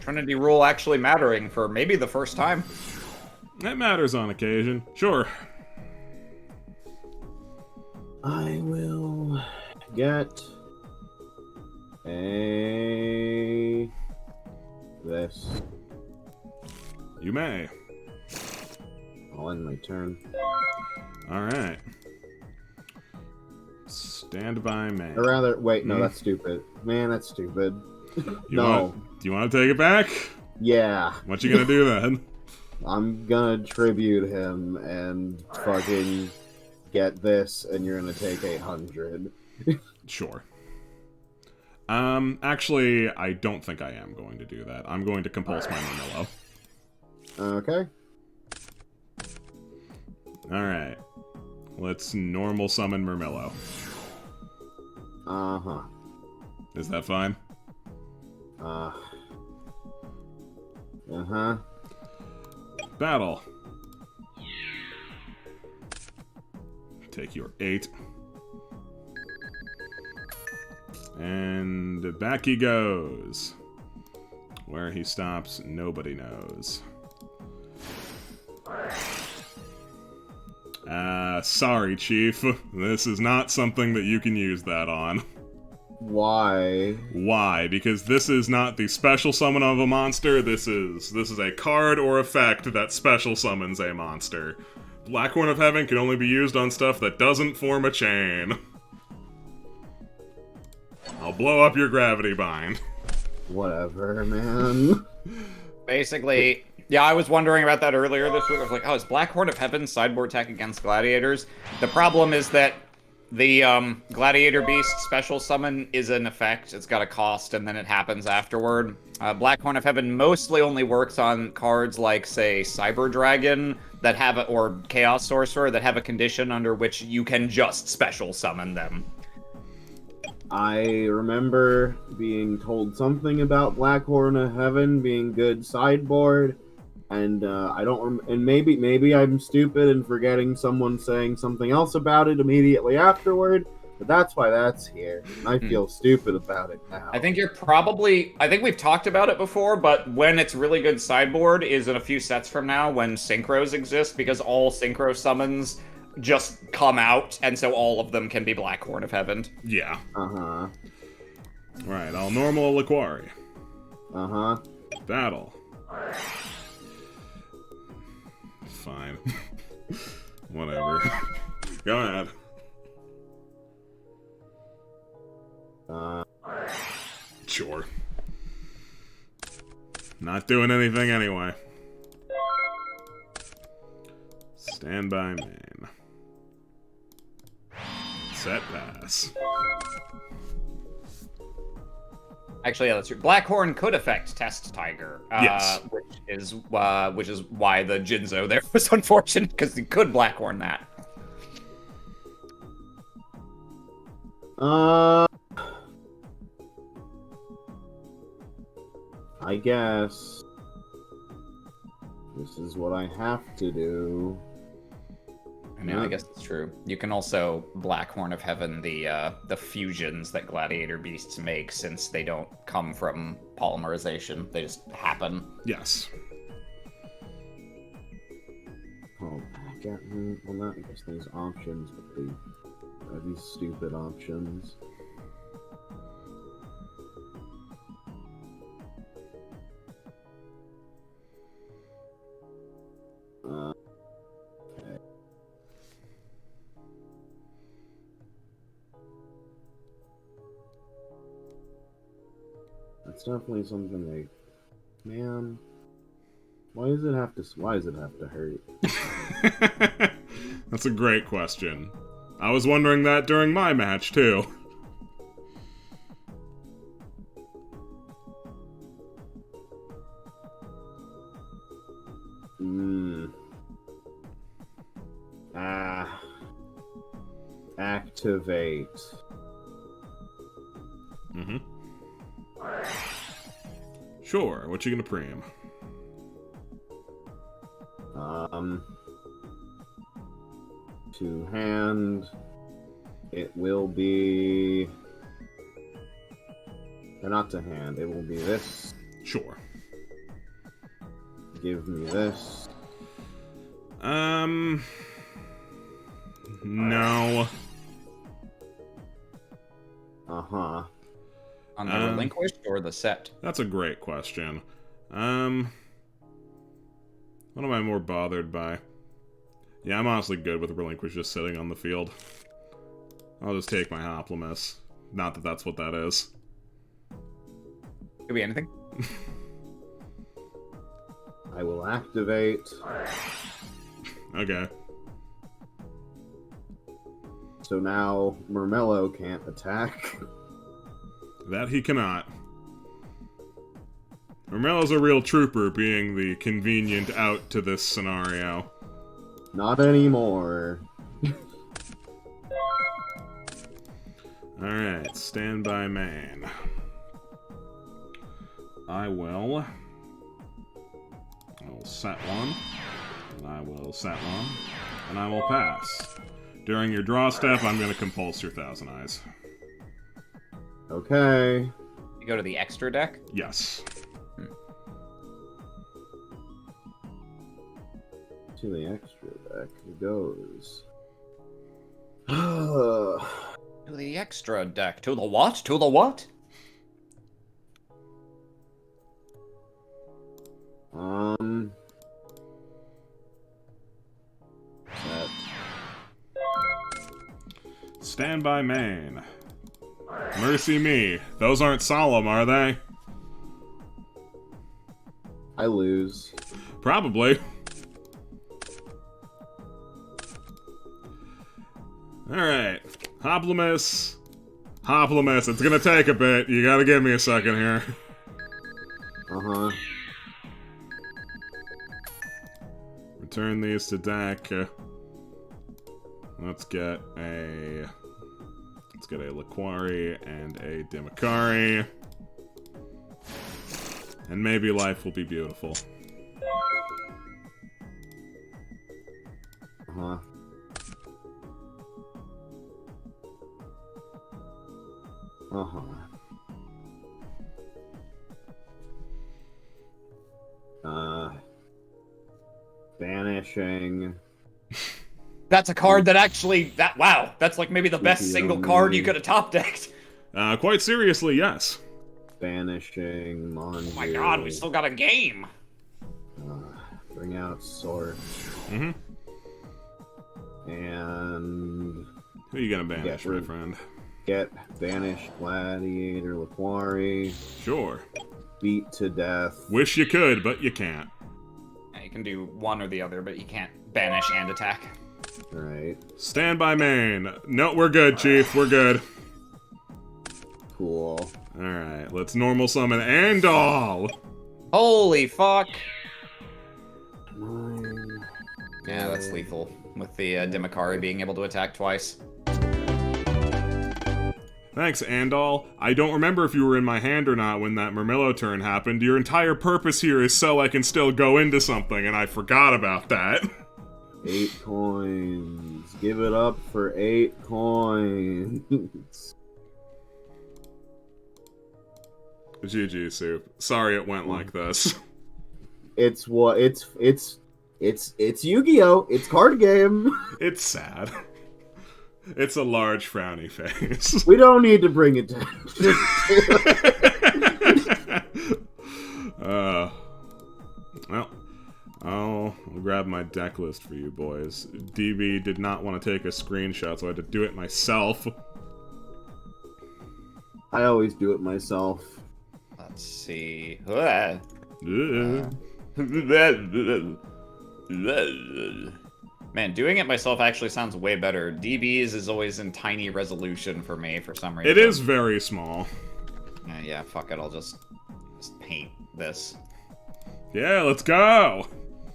Trinity rule actually mattering for maybe the first time. It matters on occasion. Sure. I will get this. You may. I'll end my turn. Alright. Stand by man. Or rather, wait, no, that's stupid. Man, that's stupid. No. Do you want to take it back? Yeah. What you gonna do then? I'm gonna tribute him and fucking get this, and you're gonna take 800. Sure. Actually, I don't think I am going to do that. I'm going to compulse my Murmillo. Okay. Alright. Let's normal summon Murmillo. Uh-huh. Is that fine? Uh-huh. Battle. Take your 8. And back he goes. Where he stops, nobody knows. Sorry, Chief. This is not something that you can use that on. Why? Why? Because this is not the special summon of a monster, this is a card or effect that special summons a monster. Black Horn of Heaven can only be used on stuff that doesn't form a chain. I'll blow up your gravity bind. Whatever, man. Basically, yeah, I was wondering about that earlier this week. I was like, oh, is Black Horn of Heaven sideboard tech against gladiators? The problem is that the Gladiator Beast special summon is an effect. It's got a cost, and then it happens afterward. Black Horn of Heaven mostly only works on cards like, say, Cyber Dragon that have or Chaos Sorcerer that have a condition under which you can just special summon them. I remember being told something about Black Horn of Heaven being good sideboard, and I don't. And maybe I'm stupid and forgetting someone saying something else about it immediately afterward. But that's why that's here. And I feel stupid about it now. I think you're probably... I think we've talked about it before, but when it's really good sideboard is in a few sets from now when synchros exist, because all synchro summons just come out, and so all of them can be Black Horn of Heaven. Yeah. Uh-huh. Right, I'll normal a Laquari. Uh-huh. Battle. Fine. Whatever. Go ahead. Sure. Not doing anything anyway. Stand by main. Set pass. Actually, yeah, that's true. Blackhorn could affect Test Tiger. Yes. Which is why the Jinzo there was unfortunate, because he could Blackhorn that. I guess this is what I have to do. I mean, I guess that's true. You can also Blackhorn of Heaven the fusions that Gladiator Beasts make, since they don't come from polymerization; they just happen. Yes. Oh, I got well, not I guess these options, but these stupid options. Okay. That's definitely something like, man. Why does it have to hurt? That's a great question. I was wondering that during my match, too. Activate. Mm-hmm. Sure, what you gonna preem? To hand, it will be... Or not to hand, it will be this. Sure. Give me this. No. Uh-huh. On the relinquished or the set? That's a great question. What am I more bothered by? Yeah, I'm honestly good with Relinquish just sitting on the field. I'll just take my Hoplimus. Not that that's what that is. Could be anything. I will activate. Okay. So now Murmello can't attack. That he cannot. Romelo's a real trooper, being the convenient out to this scenario. Not anymore. Alright, stand by main. I will set one, and I will set one, and I will pass. During your draw step, I'm going to compulse your Thousand Eyes. Okay. You go to the extra deck? Yes. To the extra deck it goes. To the extra deck. To the what? To the what? Set. Stand by main. Mercy me. Those aren't solemn, are they? I lose. Probably. Alright. Hoplimus. Hoplimus. It's gonna take a bit. You gotta give me a second here. Uh-huh. Return these to deck. Let's get a Laquari and a Dimakari. And maybe life will be beautiful. Uh-huh. Uh-huh. Banishing. That's a card that actually, wow, that's like maybe the best single card you could have top decked. Quite seriously, yes. Banishing Monju. Oh my god, we still got a game. Bring out Sword. Mm-hmm. And... Who are you gonna banish, my friend? Get Banished Gladiator Laquari. Sure. Beat to death. Wish you could, but you can't. Yeah, you can do one or the other, but you can't banish and attack. Alright. Stand by main. No, we're good, Chief. We're good. Cool. Alright, let's normal summon Andal! Holy fuck. 9. Yeah, that's lethal. With the Dimakari being able to attack twice. Thanks, Andal. I don't remember if you were in my hand or not when that Murmillo turn happened. Your entire purpose here is so I can still go into something, and I forgot about that. 8 coins. Give it up for 8 coins. GG, Soup. Sorry it went like this. It's Yu-Gi-Oh! It's card game. It's sad. It's a large frowny face. We don't need to bring it down. Well, I'll grab my deck list for you boys. DB did not want to take a screenshot, so I had to do it myself. I always do it myself. Let's see. Man, doing it myself actually sounds way better. DB's is always in tiny resolution for me for some reason. It is very small. Yeah, fuck it. I'll just paint this. Yeah, let's go!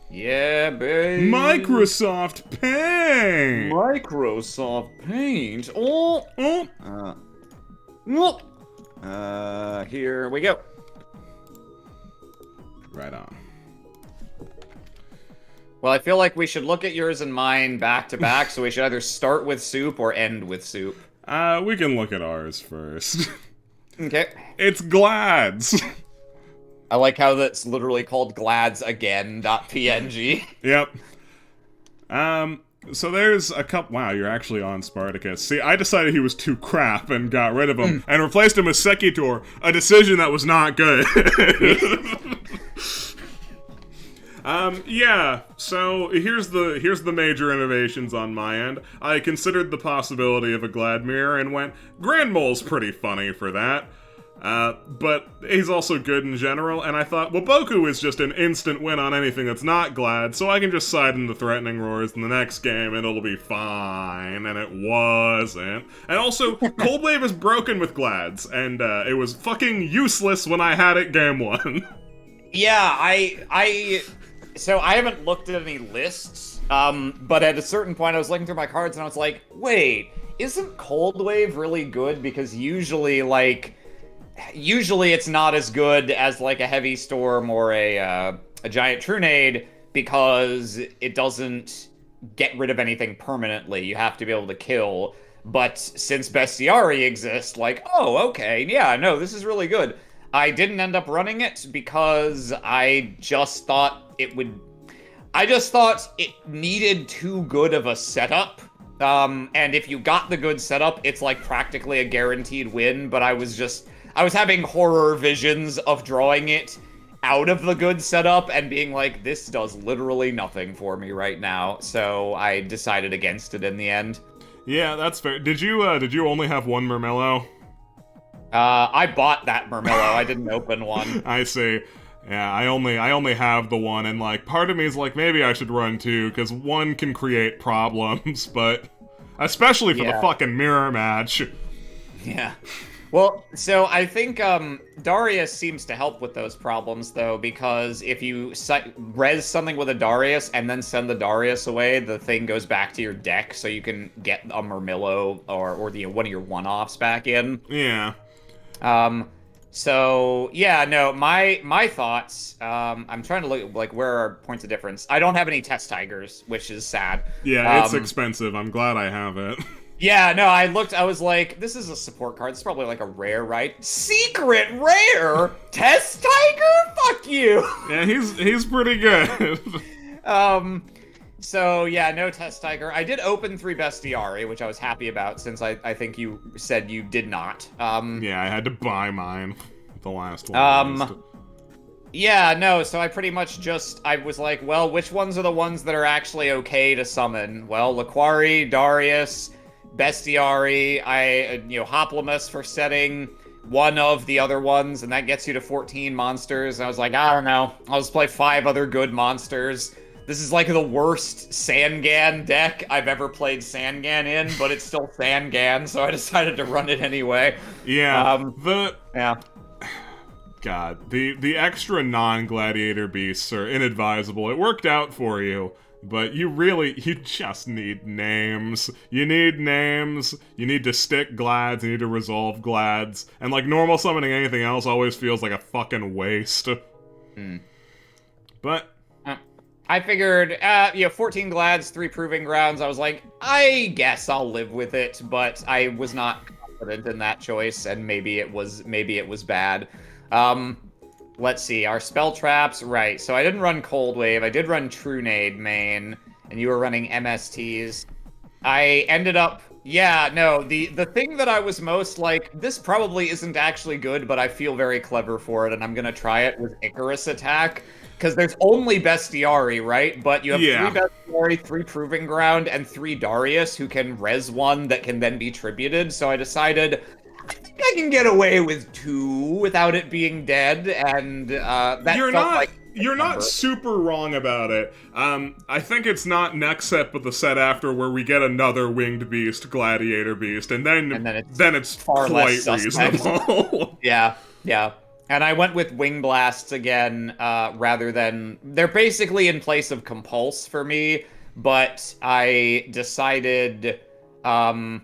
Yeah, babe. Microsoft Paint! Microsoft Paint. Oh. Here we go. Right on. Well, I feel like we should look at yours and mine back to back, so we should either start with Soup or end with Soup. We can look at ours first. Okay. It's Glads! I like how that's literally called gladsagain.png. Yep. So there's a couple... Wow, you're actually on Spartacus. See, I decided he was too crap and got rid of him, and replaced him with Sekitor, a decision that was not good. Yeah, so here's the major innovations on my end. I considered the possibility of a Gladmir and went, Grand Mole's pretty funny for that. But he's also good in general, and I thought, well, Boku is just an instant win on anything that's not Glad, so I can just side into Threatening Roars in the next game and it'll be fine, and it wasn't. And also, Cold Wave is broken with Glads, and it was fucking useless when I had it game 1. Yeah, so I haven't looked at any lists, but at a certain point I was looking through my cards and I was like, wait, isn't Cold Wave really good? Because usually it's not as good as like a Heavy Storm or a Giant Trunade because it doesn't get rid of anything permanently. You have to be able to kill. But since Bestiari exists, like, oh, okay, yeah, no, this is really good. I didn't end up running it because I just thought it needed too good of a setup. And if you got the good setup, it's like practically a guaranteed win, but I was having horror visions of drawing it out of the good setup and being like, this does literally nothing for me right now. So I decided against it in the end. Yeah, that's fair. Did you only have one Murmillo? I bought that Murmillo. I didn't open one. I see. Yeah, I only have the one, and like part of me is like maybe I should run two because one can create problems, but especially for the fucking mirror match. Yeah. Well, so I think Darius seems to help with those problems though, because if you res something with a Darius and then send the Darius away, the thing goes back to your deck, so you can get a Murmillo or one of your one-offs back in. Yeah. So yeah, no, my thoughts, I'm trying to look like where are points of difference. I don't have any test tigers, which is sad. Yeah, it's expensive. I'm glad I have it. Yeah, no, I was like, this is a support card. It's probably like a rare, right? Secret rare? Test tiger? Fuck you. Yeah, he's pretty good. So yeah, no test tiger. I did open 3 bestiari, which I was happy about since I think you said you did not. Yeah, I had to buy mine. The last one. Yeah, no, so I pretty much I was like, well, which ones are the ones that are actually okay to summon? Well, Laquari, Darius, Bestiari, Hoplimus for setting one of the other ones, and that gets you to 14 monsters. And I was like, I don't know, I'll just play 5 other good monsters. This is like the worst Sangan deck I've ever played Sangan in, but it's still Sangan, so I decided to run it anyway. Yeah, Yeah. God, the extra non-gladiator beasts are inadvisable. It worked out for you, but you just need names. You need names, you need to stick glads, you need to resolve glads, and like normal summoning anything else always feels like a fucking waste. But I figured, 14 glads, 3 proving grounds. I was like, I guess I'll live with it, but I was not confident in that choice, and maybe it was bad. Let's see, our spell traps, right. So I didn't run Cold Wave, I did run Trunade main, and you were running MSTs. I ended up, the thing that I was most like, this probably isn't actually good, but I feel very clever for it, and I'm gonna try it, with Icarus Attack. Because there's only Bestiari, right? But you have 3 Bestiari, 3 Proving Ground, and 3 Darius who can res one that can then be tributed. So I decided, I think I can get away with 2 without it being dead, and that You're not super wrong about it. I think it's not next set, but the set after, where we get another winged beast, gladiator beast, and then it's far quite less reasonable. Yeah. And I went with Wing Blasts again, rather than... They're basically in place of Compulse for me, but I decided... why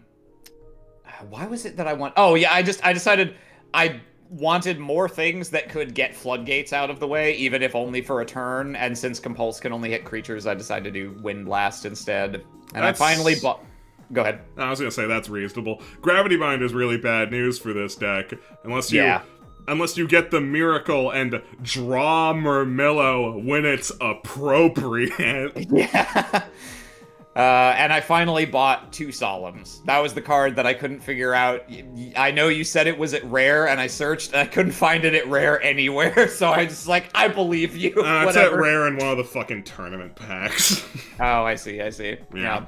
was it that I want... Oh, yeah, I decided I wanted more things that could get Floodgates out of the way, even if only for a turn, and since Compulse can only hit creatures, I decided to do Wind Blast instead. And I finally bought... Go ahead. I was gonna say, that's reasonable. Gravity Bind is really bad news for this deck, unless you get the miracle and draw Murmillo when it's appropriate. Yeah. And I finally bought 2 Solemns. That was the card that I couldn't figure out. I know you said it was at rare, and I searched, and I couldn't find it at rare anywhere, so I just I believe you. It's at rare in one of the fucking tournament packs. Oh, I see. Yeah.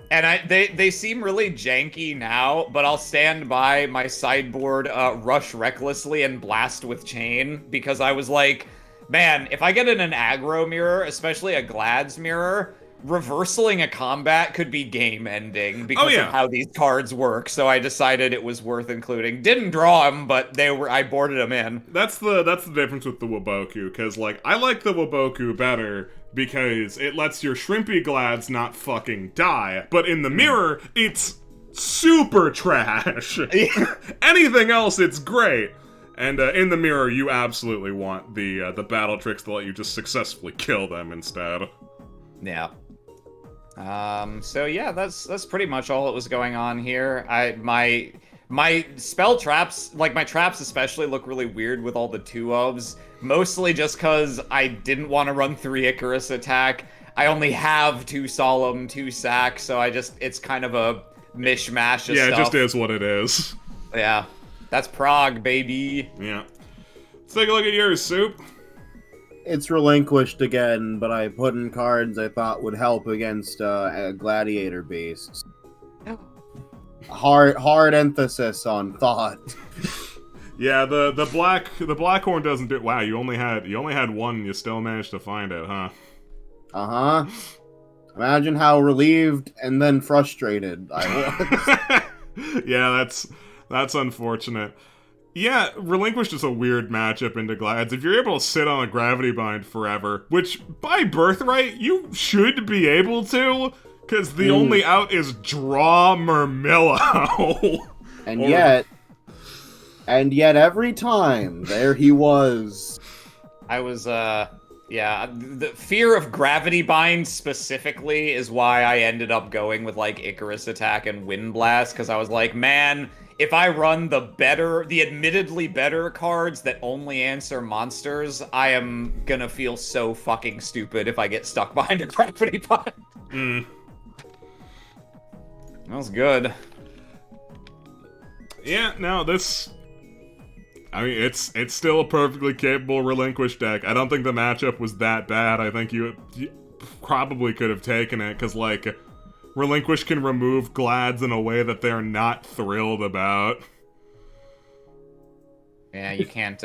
And they seem really janky now, but I'll stand by my sideboard Rush Recklessly and Blast with Chain, because I was like, man, if I get in an aggro mirror, especially a Glad's mirror, reversaling a combat could be game-ending because of how these cards work, so I decided it was worth including. Didn't draw them, but I boarded them in. That's the difference with the Waboku, because, I like the Waboku better because it lets your Shrimpy Glads not fucking die, but in the mirror, it's super trash. Anything else, it's great. And in the mirror, you absolutely want the battle tricks to let you just successfully kill them instead. Yeah. So yeah, that's pretty much all that was going on here. My spell traps, my traps especially, look really weird with all the 2-ofs. Mostly just because I didn't want to run 3 Icarus Attack. I only have 2 Solemn, 2 Sack, so it's kind of a mishmash of stuff. Yeah, it just is what it is. Yeah. That's Prague, baby. Yeah. Let's take a look at yours, Soup. It's relinquished again, but I put in cards I thought would help against gladiator beasts. Hard emphasis on thought. Yeah, the Blackhorn doesn't do. Wow, you only had one. And you still managed to find it, huh? Imagine how relieved and then frustrated I was. Yeah, that's unfortunate. Yeah, Relinquished is a weird matchup into Glads. If you're able to sit on a Gravity Bind forever, which, by birthright, you should be able to, because the only out is draw Murmillo. And yet every time, there he was. I was, yeah, the fear of Gravity Bind specifically is why I ended up going with, Icarus Attack and Wind Blast, because I was like, man, if I run the admittedly better cards that only answer monsters, I am gonna feel so fucking stupid if I get stuck behind a gravity bind. That was good. Yeah, no, this... I mean, it's still a perfectly capable Relinquish deck. I don't think the matchup was that bad. I think you probably could have taken it, because, like, Relinquish can remove Glads in a way that they're not thrilled about. Yeah, you can't,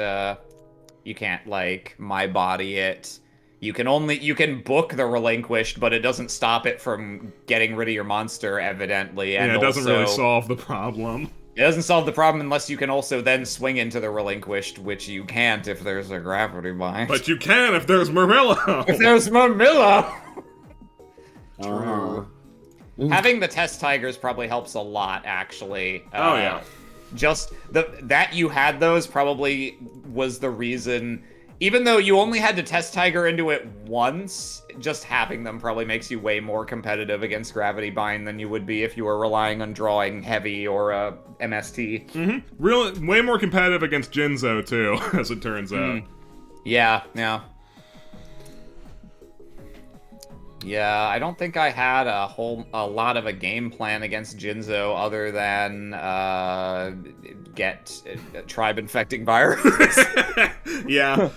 like, my body it. You can book the Relinquished, but it doesn't stop it from getting rid of your monster, evidently. And yeah, it doesn't also, really solve the problem. It doesn't solve the problem unless you can also then swing into the Relinquished, which you can't if there's a gravity bind. But you can if there's Murmillo! If there's Murmillo! True. Having the Test Tigers probably helps a lot, actually. Oh, yeah. Just that you had those probably was the reason. Even though you only had to Test Tiger into it once, just having them probably makes you way more competitive against Gravity Bind than you would be if you were relying on drawing Heavy or MST. Mm-hmm. Way more competitive against Jinzo, too, as it turns out. Yeah, yeah. Yeah, I don't think I had a lot of a game plan against Jinzo other than get tribe infecting virus. Yeah.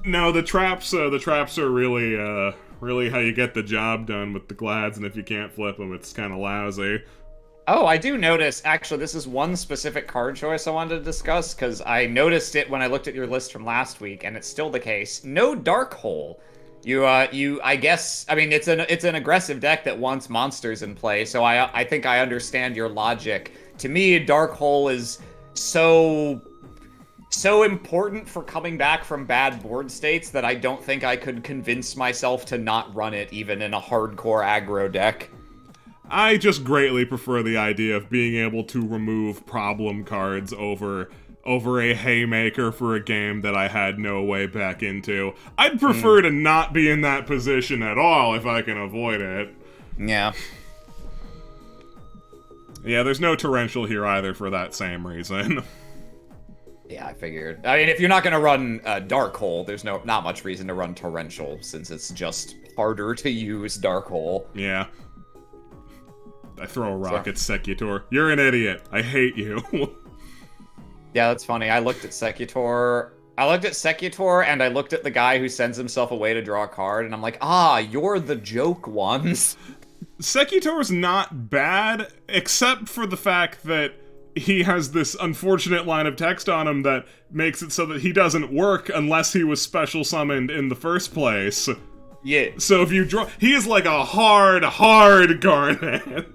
No, the traps are really really how you get the job done with the Glads, and if you can't flip them, it's kind of lousy. Oh, I do notice, actually, this is one specific card choice I wanted to discuss, because I noticed it when I looked at your list from last week, and it's still the case. No Dark Hole. I guess, I mean, it's an aggressive deck that wants monsters in play, so I think I understand your logic. To me, Dark Hole is so important for coming back from bad board states that I don't think I could convince myself to not run it even in a hardcore aggro deck. I just greatly prefer the idea of being able to remove problem cards over a haymaker for a game that I had no way back into. I'd prefer to not be in that position at all if I can avoid it. Yeah. Yeah, there's no Torrential here either for that same reason. Yeah, I figured. I mean, if you're not going to run Dark Hole, there's not much reason to run Torrential, since it's just harder to use Dark Hole. Yeah. I throw a rock at Secutor. You're an idiot. I hate you. Yeah, that's funny. I looked at Secutor, and I looked at the guy who sends himself away to draw a card, and I'm like, you're the joke ones. Secutor's not bad, except for the fact that he has this unfortunate line of text on him that makes it so that he doesn't work unless he was special summoned in the first place. Yeah. So if you draw... He is like a hard Garnet.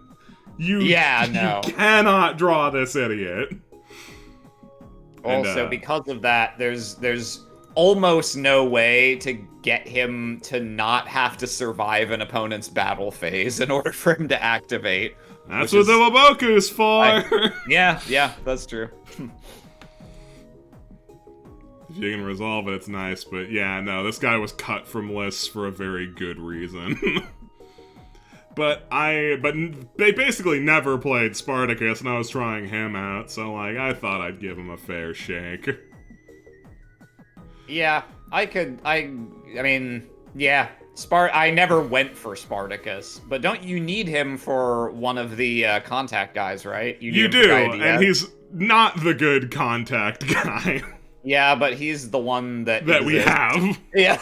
You cannot draw this idiot. Also, because of that, there's almost no way to get him to not have to survive an opponent's battle phase in order for him to activate. That's what the Waboku's for! Yeah, that's true. If you can resolve it, it's nice, but yeah, no, this guy was cut from lists for a very good reason. But they basically never played Spartacus, and I was trying him out, so, like, I thought I'd give him a fair shake. Yeah, I mean, yeah. I never went for Spartacus, but don't you need him for one of the contact guys, right? You do, and he's not the good contact guy. Yeah, but he's the one that we have. Yeah.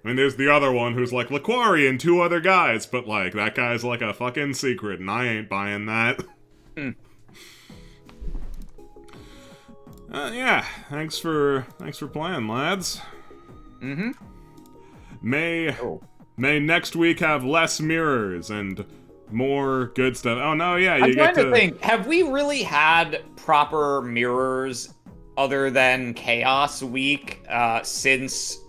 I mean, there's the other one who's like Laquari and two other guys, but, like, that guy's like a fucking secret, and I ain't buying that. Yeah, thanks for playing, lads. Mm-hmm. May next week have less mirrors and more good stuff. Oh, no, yeah, I'm trying to think, have we really had proper mirrors other than Chaos Week since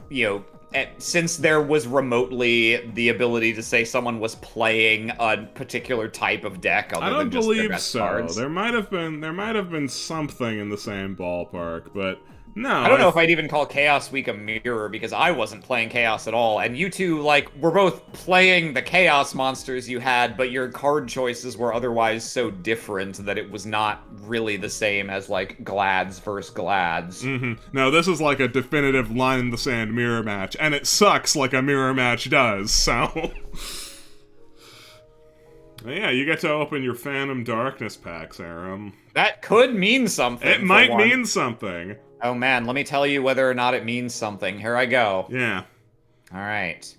there was remotely the ability to say someone was playing a particular type of deck other than just their best cards? There might have been something in the same ballpark, but No, I don't know if I'd even call Chaos Week a mirror, because I wasn't playing Chaos at all, and you two, like, were both playing the Chaos monsters you had, but your card choices were otherwise so different that it was not really the same as, like, Glads versus Glads. No, this is like a definitive line in the sand mirror match, and it sucks like a mirror match does, so... Yeah, you get to open your Phantom Darkness packs, Aram. That could mean something. It might mean something. Oh man, let me tell you whether or not it means something. Here I go. Yeah. Alright.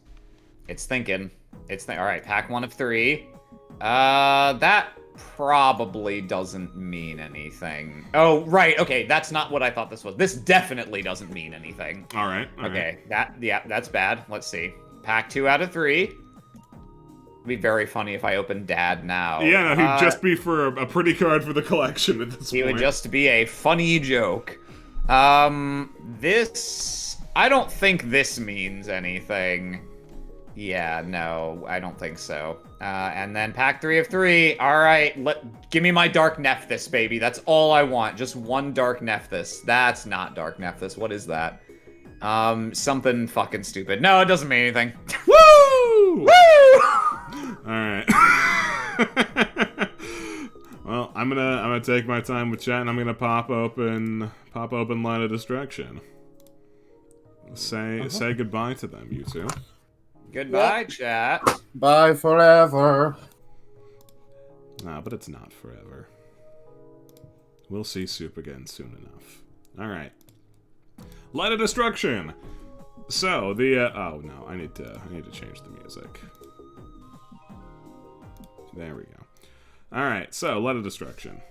It's thinking. Alright, pack 1 of 3. That probably doesn't mean anything. Oh, right, okay, that's not what I thought this was. This definitely doesn't mean anything. Alright. Okay, that's bad. Let's see. Pack 2 out of 3. It'd be very funny if I opened Dad now. Yeah, no, he'd just be for a pretty card for the collection at this point. He would just be a funny joke. This... I don't think this means anything. Yeah, no, I don't think so. And then pack 3 of 3. Alright, give me my Dark Nephthys, baby. That's all I want. Just one Dark Nephthys. That's not Dark Nephthys. What is that? Something fucking stupid. No, it doesn't mean anything. Woo! Woo! Alright. Well, I'm gonna take my time with chat, and I'm gonna pop open Line of Destruction. Say goodbye to them, you two. Goodbye, chat. Bye forever. Nah, but it's not forever. We'll see Soup again soon enough. Alright. Line of Destruction! So, oh no, I need to change the music. There we go. Alright, so, Line of Destruction.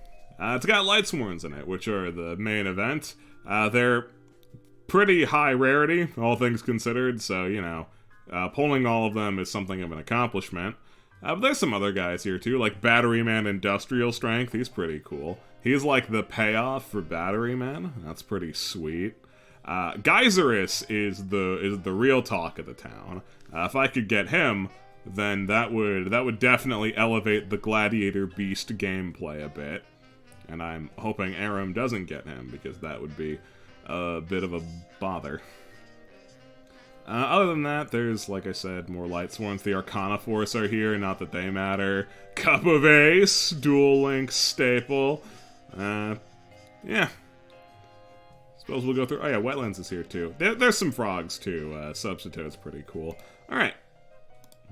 It's got Light Sworns in it, which are the main event. They're pretty high rarity, all things considered, so, you know, pulling all of them is something of an accomplishment. But there's some other guys here, too, like Batteryman Industrial Strength. He's pretty cool. He's like the payoff for Batteryman. That's pretty sweet. Geyserus is the real talk of the town. If I could get him, then that would definitely elevate the Gladiator Beast gameplay a bit. And I'm hoping Aram doesn't get him, because that would be a bit of a bother. Other than that, there's, like I said, more Light Sworns. The Arcana Force are here, not that they matter. Cup of Ace, Dual Link staple. Yeah. Suppose we'll go through... Oh yeah, Wetlands is here too. There's some frogs too. Substitute's pretty cool. Alright.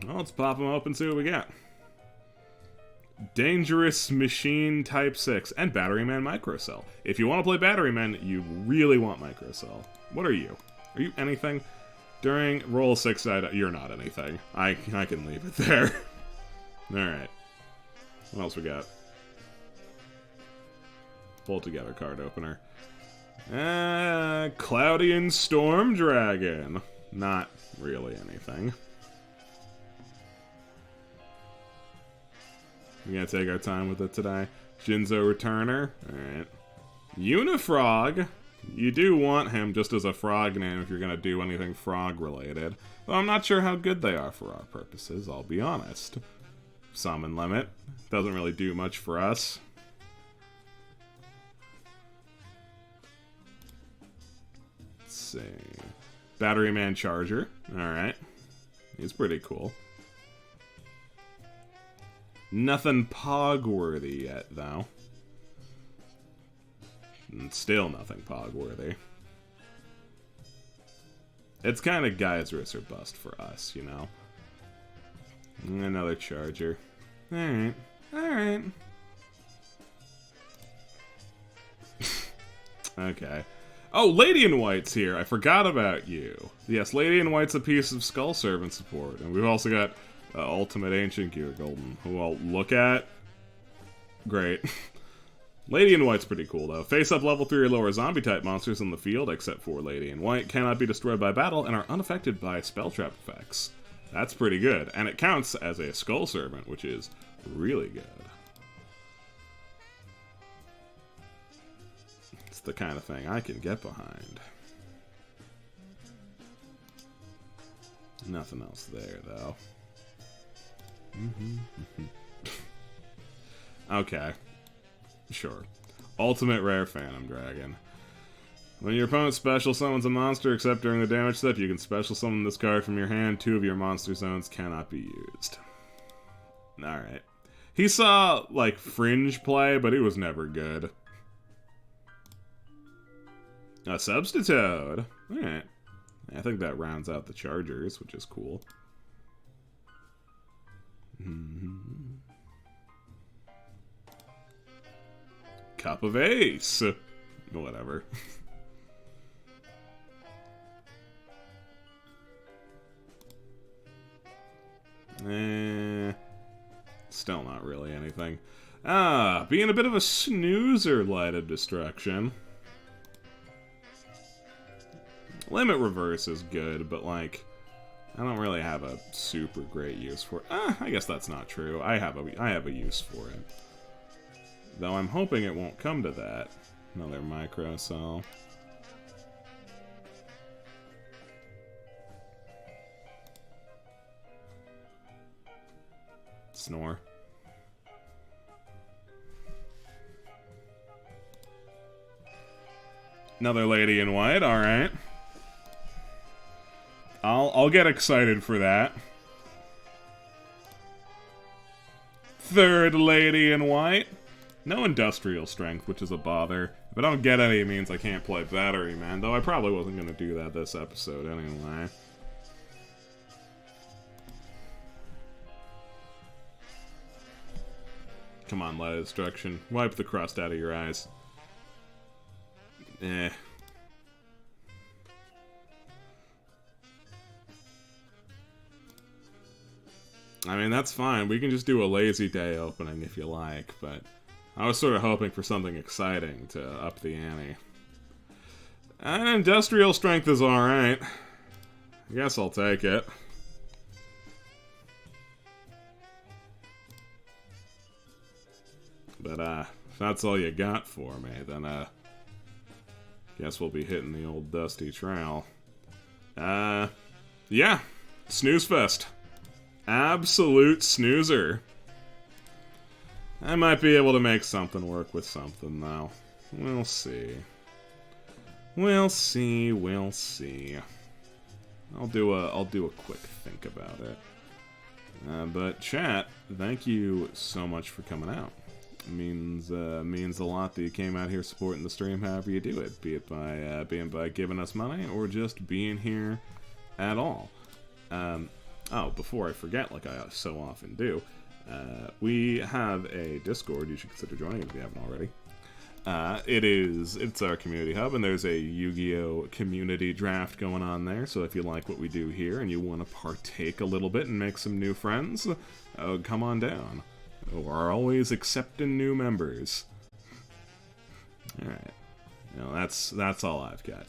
Well, let's pop them open and see what we got. Dangerous Machine Type 6 and Batteryman Microcell. If you want to play Batteryman, you really want Microcell. What are you? Are you anything? During roll 6, you're not anything. I can leave it there. Alright. What else we got? Pull together card opener. Cloudy and Storm Dragon. Not really anything. We gotta take our time with it today. Shinzo Returner. Alright. Unifrog. You do want him just as a frog name if you're gonna do anything frog related. Though I'm not sure how good they are for our purposes, I'll be honest. Summon limit. Doesn't really do much for us. Let's see. Batteryman Charger. Alright. He's pretty cool. Nothing Pog-worthy yet, though. And still nothing Pog-worthy. It's kind of Geyserus or bust for us, you know? Another Charger. Alright. Alright. Okay. Oh, Lady in White's here. I forgot about you. Yes, Lady in White's a piece of Skull Servant support. And we've also got Ultimate Ancient Gear Golden, who I'll look at. Great. Lady in White's pretty cool, though. Face-up level 3 or lower zombie-type monsters in the field, except for Lady in White, cannot be destroyed by battle and are unaffected by spell trap effects. That's pretty good. And it counts as a Skull Servant, which is really good. It's the kind of thing I can get behind. Nothing else there, though. Okay. Sure. Ultimate Rare Phantom Dragon. When your opponent special summons a monster, except during the damage step, you can special summon this card from your hand. 2 of your monster zones cannot be used. Alright. He saw, like, Fringe play, but he was never good. A Substitute! Alright. I think that rounds out the Chargers, which is cool. Cup of Ace! Whatever. Still not really anything. Being a bit of a snoozer, Light of Destruction. Limit Reverse is good, but, like, I don't really have a super great use for it. I guess that's not true. I have a use for it. Though I'm hoping it won't come to that. Another Micro Cell. Snore. Another Lady in White, alright. I'll get excited for that. Third Lady in White. No Industrial Strength, which is a bother. If I don't get any, it means I can't play Battery Man, though I probably wasn't going to do that this episode anyway. Come on, Light of Destruction. Wipe the crust out of your eyes. Eh. I mean, that's fine. We can just do a lazy day opening if you like, but I was sort of hoping for something exciting to up the ante. And Industrial Strength is alright. I guess I'll take it. But, if that's all you got for me, then, guess we'll be hitting the old dusty trail. Yeah. Snooze Fest. Absolute snoozer. I might be able to make something work with something, though. We'll see. We'll see, we'll see. I'll do a quick think about it. But chat, thank you so much for coming out. It means a lot that you came out here supporting the stream however you do it, be it by giving us money or just being here at all. Oh, before I forget, like I so often do, we have a Discord. You should consider joining it if you haven't already. It's our community hub, and there's a Yu-Gi-Oh! Community draft going on there, so if you like what we do here and you want to partake a little bit and make some new friends, come on down. We're always accepting new members. Alright. That's all I've got,